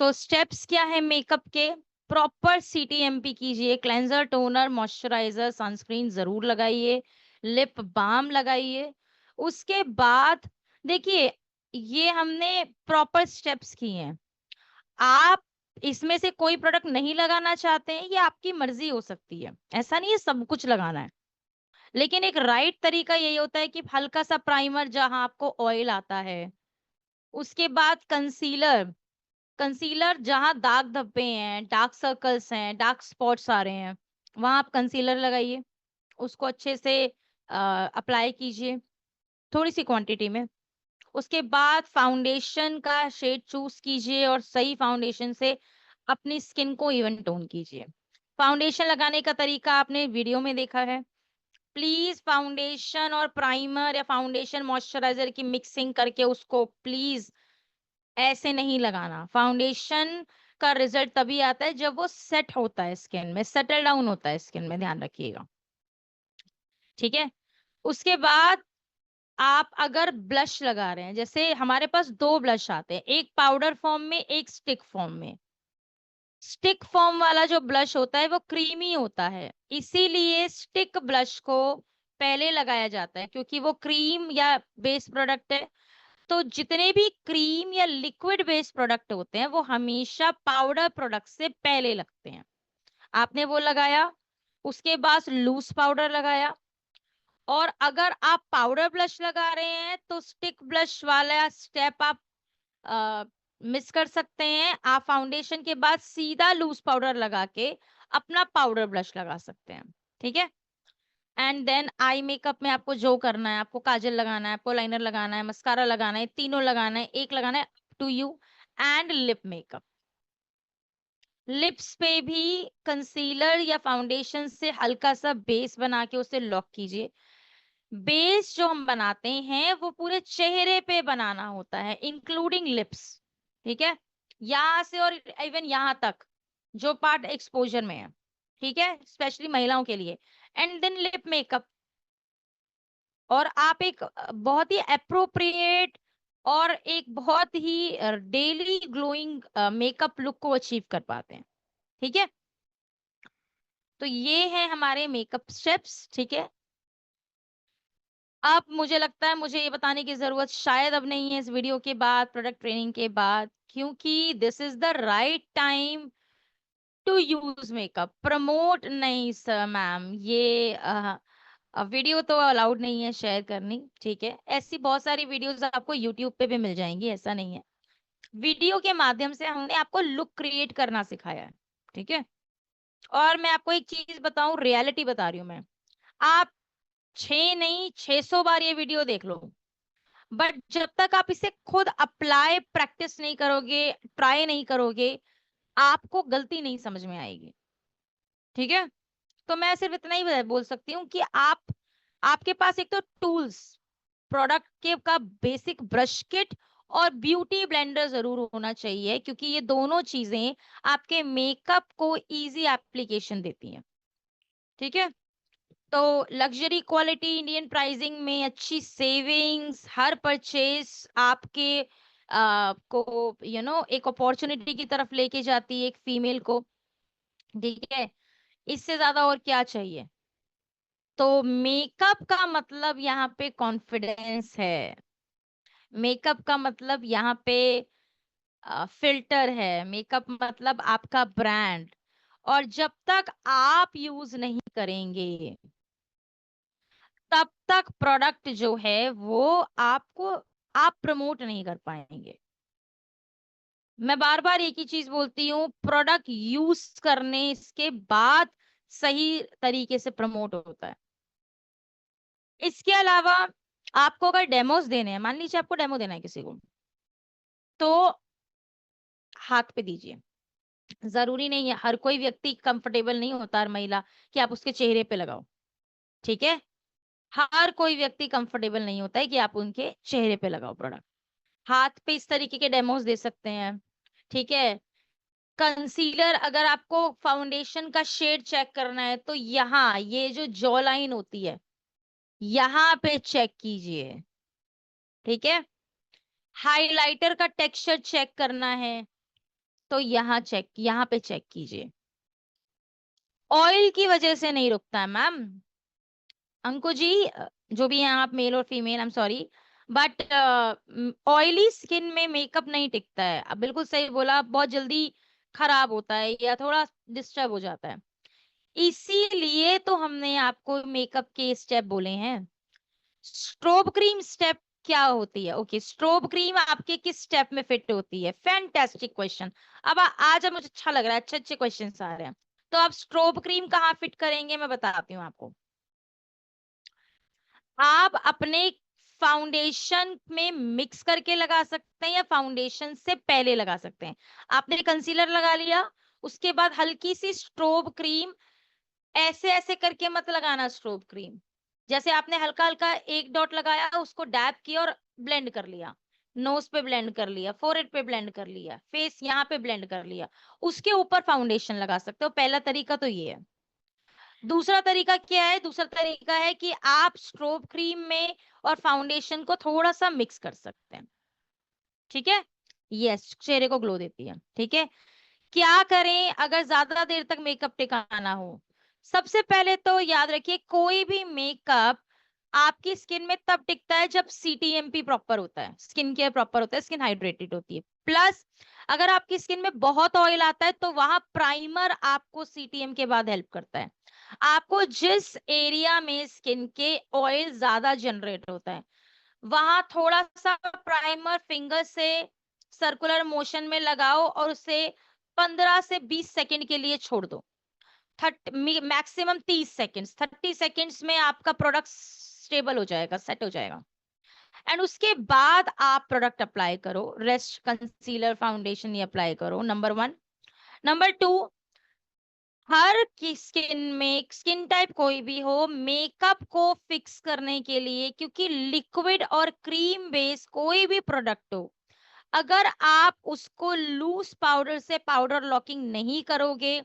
A: तो स्टेप्स क्या है मेकअप के? प्रॉपर सीटीएमपी कीजिए, क्लेंजर, टोनर, मॉइस्चराइजर, सनस्क्रीन जरूर लगाइए, लिप बाम लगाइए। उसके बाद देखिए, ये हमने प्रॉपर स्टेप्स किए हैं। आप इसमें से कोई प्रोडक्ट नहीं लगाना चाहते हैं, ये आपकी मर्जी हो सकती है। ऐसा नहीं है सब कुछ लगाना है, लेकिन एक राइट तरीका यही होता है कि हल्का सा प्राइमर जहां आपको ऑयल आता है, उसके बाद कंसीलर। कंसीलर जहां दाग धब्बे हैं, डार्क सर्कल्स हैं, डार्क स्पॉट्स आ रहे हैं, वहां आप कंसीलर लगाइए, उसको अच्छे से अप्लाई कीजिए थोड़ी सी क्वांटिटी में। उसके बाद फाउंडेशन का शेड चूज कीजिए और सही फाउंडेशन से अपनी स्किन को इवन टोन कीजिए। फाउंडेशन लगाने का तरीका आपने वीडियो में देखा है। प्लीज फाउंडेशन और प्राइमर या फाउंडेशन मॉइस्चराइजर की मिक्सिंग करके उसको प्लीज ऐसे नहीं लगाना। फाउंडेशन का रिजल्ट तभी आता है जब वो सेट होता है स्किन में, सेटल डाउन होता है स्किन में, ध्यान रखिएगा। ठीक है, उसके बाद आप अगर ब्लश लगा रहे हैं, जैसे हमारे पास दो ब्लश आते हैं, एक पाउडर फॉर्म में, एक स्टिक फॉर्म में। स्टिक फॉर्म वाला जो ब्लश होता है वो क्रीमी होता है, इसीलिए स्टिक ब्लश को पहले लगाया जाता है, क्योंकि वो क्रीम या बेस प्रोडक्ट है। तो जितने भी क्रीम या लिक्विड बेस्ड प्रोडक्ट होते हैं वो हमेशा पाउडर प्रोडक्ट से पहले लगते हैं। आपने वो लगाया, उसके बाद लूज पाउडर लगाया, और अगर आप पाउडर ब्लश लगा रहे हैं तो स्टिक ब्लश वाला स्टेप आप मिस कर सकते हैं। आप फाउंडेशन के बाद सीधा लूज पाउडर लगा के अपना पाउडर ब्लश लगा सकते हैं। ठीक है, एंड देन आई मेकअप में आपको जो करना है, आपको काजल लगाना है, आपको लाइनर लगाना है, मस्कारा लगाना है, तीनों लगाना है, एक लगाना है to you. And lip makeup, lips पे भी कंसीलर या फाउंडेशन से हल्का सा बेस बना के उसे लॉक कीजिए। बेस जो हम बनाते हैं वो पूरे चेहरे पे बनाना होता है, इंक्लूडिंग लिप्स। ठीक है, यहाँ से और इवन यहाँ तक जो पार्ट एक्सपोजर में है। ठीक है, स्पेशली महिलाओं के लिए। एंड देन लिप मेकअप, और आप एक बहुत ही अप्रोप्रिएट और एक बहुत ही डेली ग्लोइंग मेकअप लुक को अचीव कर पाते हैं। ठीक है, तो ये है हमारे मेकअप स्टेप्स। ठीक है, अब मुझे लगता है मुझे ये बताने की जरूरत शायद अब नहीं है इस वीडियो के बाद, प्रोडक्ट ट्रेनिंग के बाद, क्योंकि this is the right time to use makeup. Promote नहीं सर मैम, ये वीडियो तो अलाउड नहीं है शेयर करनी। ठीक है, ऐसी बहुत सारी वीडियोस आपको यूट्यूब पे भी मिल जाएंगी, ऐसा नहीं है। वीडियो के माध्यम से हमने आपको लुक क्रिएट करना सिखाया है, ठीक है। और मैं आपको एक चीज बताऊं, रियलिटी बता रही हूँ मैं, आप 600 बार ये वीडियो देख लो, बट जब तक आप इसे खुद अप्लाई प्रैक्टिस नहीं करोगे, ट्राई नहीं करोगे, आपको गलती नहीं समझ में आएगी, ठीक है। तो मैं सिर्फ इतना ही बोल सकती हूँ कि आपके पास एक तो टूल्स, प्रोडक्ट के का बेसिक ब्रश किट और ब्यूटी ब्लेंडर जरूर होना चाहिए, क्योंकि ये दोनों चीजें आपके मेकअप को इजी एप्लीकेशन देती हैं, ठीक है। तो लग्जरी क्वालिटी इंडियन प्राइसिंग में अच्छी सेविंग्स, हर परचेज आपके को एक अपॉर्चुनिटी की तरफ लेके जाती है एक फीमेल को, ठीक है। इससे ज्यादा और क्या चाहिए। तो मेकअप का मतलब यहाँ पे कॉन्फिडेंस है, मेकअप का मतलब यहाँ पे फिल्टर है, मेकअप मतलब आपका ब्रांड। और जब तक आप यूज नहीं करेंगे तब तक प्रोडक्ट जो है वो आपको आप प्रमोट नहीं कर पाएंगे। मैं बार बार एक ही चीज बोलती हूँ, प्रोडक्ट यूज करने इसके बाद सही तरीके से प्रमोट होता है। इसके अलावा आपको अगर डेमोस देने हैं, मान लीजिए आपको डेमो देना है किसी को, तो हाथ पे दीजिए। जरूरी नहीं है, हर कोई व्यक्ति कंफर्टेबल नहीं होता, हर महिला, कि आप उसके चेहरे पे लगाओ, ठीक है। हर कोई व्यक्ति कंफर्टेबल नहीं होता है कि आप उनके चेहरे पे लगाओ प्रोडक्ट। हाथ पे इस तरीके के डेमोस दे सकते हैं, ठीक है। कंसीलर, अगर आपको फाउंडेशन का शेड चेक करना है तो यहाँ ये जो जॉ लाइन होती है यहाँ पे चेक कीजिए, ठीक है। हाइलाइटर का टेक्सचर चेक करना है तो यहाँ पे चेक कीजिए। ऑयल की वजह से नहीं रुकता है मैम, अंकु जी, जो भी हैं आप, मेल और female, I am sorry, but oily skin में मेकअप नहीं टिकता है। अब बिल्कुल सही बोला, बहुत जल्दी खराब होता है या थोड़ा डिस्टर्ब हो जाता है। इसीलिए तो हमने आपको मेकअप के स्टेप बोले हैं। स्ट्रोब क्रीम स्टेप क्या होती है? ओके, स्ट्रोब क्रीम आपके किस स्टेप में फिट होती है? Fantastic question. अब आज मुझे अच्छा लग रहा है, अच्छे अच्छे क्वेश्चन आ रहे हैं। तो आप स्ट्रोब क्रीम कहाँ फिट करेंगे, मैं बताती हूँ आपको। आप अपने फाउंडेशन में मिक्स करके लगा सकते हैं या फाउंडेशन से पहले लगा सकते हैं। आपने कंसीलर लगा लिया, उसके बाद हल्की सी स्ट्रोब क्रीम, ऐसे ऐसे करके मत लगाना स्ट्रोब क्रीम। जैसे आपने हल्का हल्का एक डॉट लगाया, उसको डैब किया और ब्लेंड कर लिया, नोज पे ब्लेंड कर लिया, फोरहेड पे ब्लेंड कर लिया, फेस यहाँ पे ब्लेंड कर लिया, उसके ऊपर फाउंडेशन लगा सकते हो। पहला तरीका तो ये है। दूसरा तरीका क्या है? दूसरा तरीका है कि आप स्ट्रोब क्रीम में और फाउंडेशन को थोड़ा सा मिक्स कर सकते हैं, ठीक है। यस, चेहरे को ग्लो देती है, ठीक है। क्या करें अगर ज्यादा देर तक मेकअप टिकाना हो? सबसे पहले तो याद रखिए, कोई भी मेकअप आपकी स्किन में तब टिकता है जब सीटीएमपी प्रॉपर होता है, स्किन केयर प्रॉपर होता है, स्किन हाइड्रेटेड होती है। प्लस अगर आपकी स्किन में बहुत ऑयल आता है तो वहां प्राइमर आपको सीटीएम के बाद हेल्प करता है। आपको जिस एरिया में स्किन के ऑयल ज्यादा जनरेट होता है वहां थोड़ा सा प्राइमर फिंगर से सर्कुलर मोशन में लगाओ और उसे 15 से 20 सेकंड के लिए छोड़ दो। मैक्सिमम 30 सेकंड्स, 30 सेकंड्स में आपका प्रोडक्ट स्टेबल हो जाएगा, सेट हो जाएगा। एंड उसके बाद आप प्रोडक्ट अप्लाई करो, रेस्ट कंसीलर फाउंडेशन ये अप्लाई करो, नंबर 1। नंबर 2, हर की स्किन में, स्किन टाइप कोई भी हो, मेकअप को फिक्स करने के लिए, क्योंकि लिक्विड और क्रीम बेस कोई भी प्रोडक्ट हो, अगर आप उसको लूज पाउडर से पाउडर लॉकिंग नहीं करोगे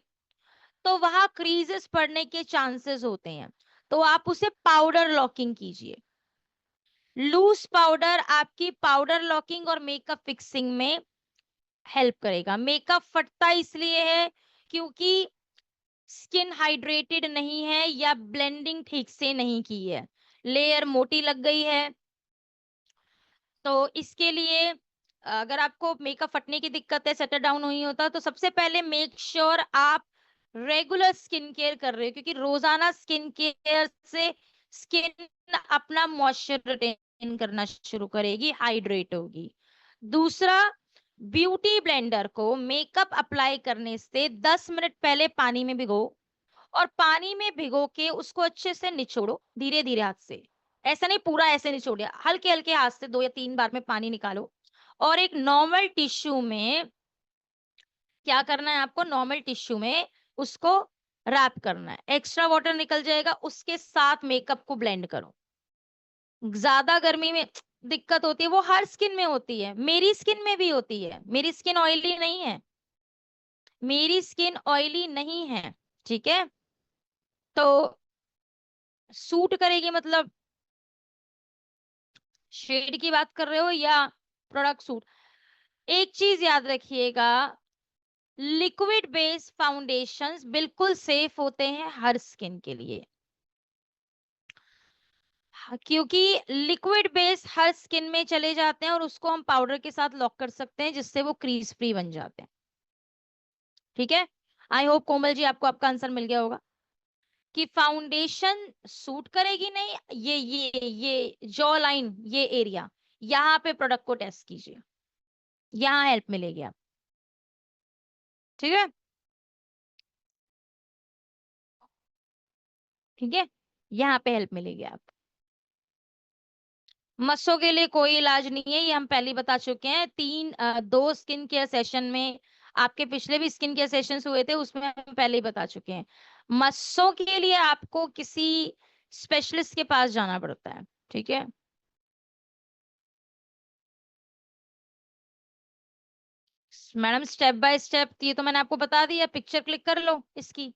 A: तो वहां क्रीजेस पड़ने के चांसेस होते हैं। तो आप उसे पाउडर लॉकिंग कीजिए। लूज पाउडर आपकी पाउडर लॉकिंग और मेकअप फिक्सिंग में हेल्प करेगा। मेकअप फटता इसलिए है क्योंकि स्किन हाइड्रेटेड नहीं है या ब्लेंडिंग ठीक से नहीं की है, लेयर मोटी लग गई है। तो इसके लिए अगर आपको मेकअप फटने की दिक्कत है, सेटल डाउन नहीं होता, तो सबसे पहले मेक श्योर आप रेगुलर स्किन केयर कर रहे हो, क्योंकि रोजाना स्किन केयर से स्किन अपना मॉइस्चर रिटेन करना शुरू करेगी, हाइड्रेट होगी। दूसरा, ब्यूटी ब्लेंडर को मेकअप अप्लाई करने से 10 मिनट पहले पानी में भिगो, और पानी में भिगो के उसको अच्छे से निचोड़ो धीरे धीरे हाथ से। ऐसा नहीं पूरा ऐसे निचोड़िए, हल्के हल्के हाथ से 2 या 3 बार में पानी निकालो। और एक नॉर्मल टिश्यू में क्या करना है आपको, नॉर्मल टिश्यू में उसको रैप करना है, एक्स्ट्रा वाटर निकल जाएगा, उसके साथ मेकअप को ब्लेंड करो। ज्यादा गर्मी में दिक्कत होती है, वो हर स्किन में होती है, मेरी स्किन में भी होती है। मेरी स्किन ऑयली नहीं है, मेरी स्किन ऑयली नहीं है, ठीक है। तो सूट करेगी मतलब शेड की बात कर रहे हो या प्रोडक्ट सूट। एक चीज याद रखिएगा, लिक्विड बेस्ड फाउंडेशंस बिल्कुल सेफ होते हैं हर स्किन के लिए। क्योंकि लिक्विड बेस हर स्किन में चले जाते हैं और उसको हम पाउडर के साथ लॉक कर सकते हैं, जिससे वो क्रीज फ्री बन जाते हैं। ठीक है, आई होप कोमल जी आपको आपका आंसर मिल गया होगा कि फाउंडेशन सूट करेगी नहीं, ये जॉ लाइन, ये एरिया, यहाँ पे प्रोडक्ट को टेस्ट कीजिए, यहाँ हेल्प मिलेगी आप। ठीक है, ठीक है, यहाँ पे हेल्प मिलेगी आप। मस्सों के लिए कोई इलाज नहीं है, ये हम पहले ही बता चुके हैं। 2 स्किन केयर सेशन में, आपके पिछले भी स्किन केयर सेशंस हुए थे, उसमें हम पहले ही बता चुके हैं। मस्सों के लिए आपको किसी स्पेशलिस्ट के पास जाना पड़ता है, ठीक है। मैडम स्टेप बाय स्टेप ये तो मैंने आपको बता दिया, पिक्चर क्लिक कर लो इसकी।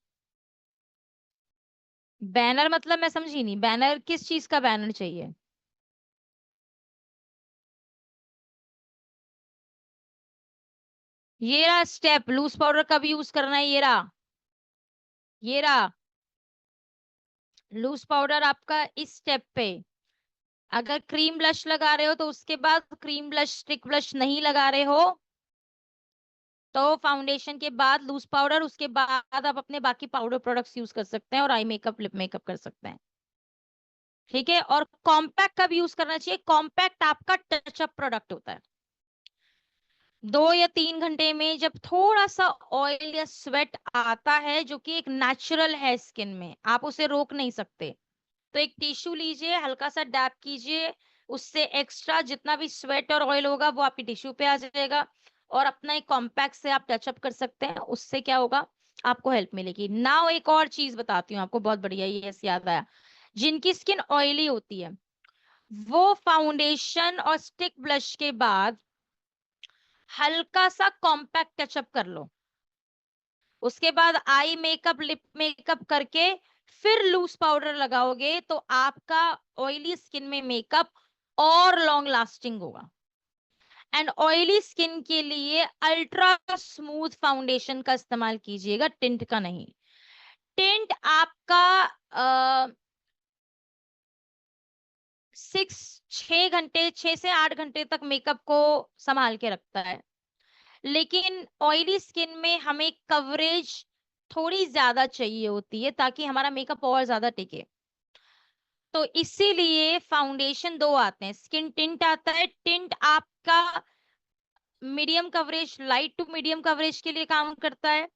A: बैनर मतलब मैं समझी नहीं, बैनर किस चीज का बैनर चाहिए? ये रहा स्टेप, लूज पाउडर कब यूज करना है, ये रहा, ये रहा लूज पाउडर आपका इस स्टेप पे। अगर क्रीम ब्लश लगा रहे हो तो उसके बाद क्रीम ब्लश, स्टिक ब्लश नहीं लगा रहे हो तो फाउंडेशन के बाद लूज पाउडर, उसके बाद आप अपने बाकी पाउडर प्रोडक्ट्स यूज कर सकते हैं और आई मेकअप, लिप मेकअप कर सकते हैं। ठीक है, और कॉम्पैक्ट कब यूज करना चाहिए? कॉम्पैक्ट आपका टचअप प्रोडक्ट होता है। 2 या 3 घंटे में जब थोड़ा सा ऑयल या स्वेट आता है, जो कि एक नेचुरल है स्किन में, आप उसे रोक नहीं सकते, तो एक टिश्यू लीजिए, हल्का सा डैप कीजिए, उससे एक्स्ट्रा जितना भी स्वेट और ऑयल होगा वो आपकी टिश्यू पे आ जाएगा, और अपना एक कॉम्पैक्ट से आप टचअप कर सकते हैं। उससे क्या होगा, आपको हेल्प मिलेगी। नाउ एक और चीज बताती हूँ आपको, बहुत बढ़िया, ये याद आया। जिनकी स्किन ऑयली होती है वो फाउंडेशन और स्टिक ब्लश के बाद हल्का सा कॉम्पैक्ट टचअप कर लो, उसके बाद आई मेकअप, लिप मेकअप करके फिर लूज पाउडर लगाओगे तो आपका ऑयली स्किन में मेकअप और लॉन्ग लास्टिंग होगा। एंड ऑयली स्किन के लिए अल्ट्रा स्मूथ फाउंडेशन का इस्तेमाल कीजिएगा, टिंट का नहीं। टिंट आपका 6 से 8 घंटे तक मेकअप को संभाल के रखता है, लेकिन ऑयली स्किन में हमें कवरेज थोड़ी ज्यादा चाहिए होती है ताकि हमारा मेकअप और ज्यादा टिके। तो इसीलिए फाउंडेशन 2 आते हैं, स्किन टिंट आता है, टिंट आपका medium coverage, light to medium coverage के लिए काम करता है,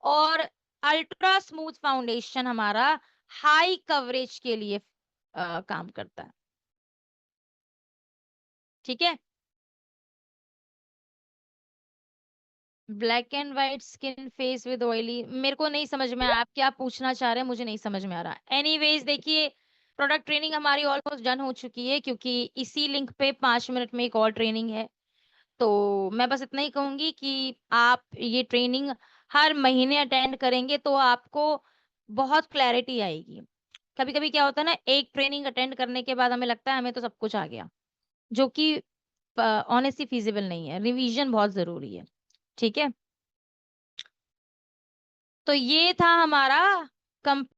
A: और अल्ट्रा स्मूथ फाउंडेशन हमारा हाई कवरेज के लिए काम करता है। ठीक है, black and white skin face with oily, मेरे को नहीं समझ में आया आप क्या पूछना चाह रहे हैं, मुझे नहीं समझ में आ रहा। एनीवेज देखिए, प्रोडक्ट ट्रेनिंग हमारी ऑलमोस्ट डन हो चुकी है, क्योंकि इसी लिंक पे 5 मिनट में एक और ट्रेनिंग है। तो मैं बस इतना ही कहूंगी कि आप ये ट्रेनिंग हर महीने अटेंड करेंगे तो आपको बहुत क्लैरिटी आएगी। कभी कभी क्या होता है ना, एक ट्रेनिंग अटेंड करने के बाद हमें लगता है हमें तो सब कुछ आ गया, जो कि ऑनेस्टली फीजिबल नहीं है, रिवीजन बहुत जरूरी है। ठीक है, तो ये था हमारा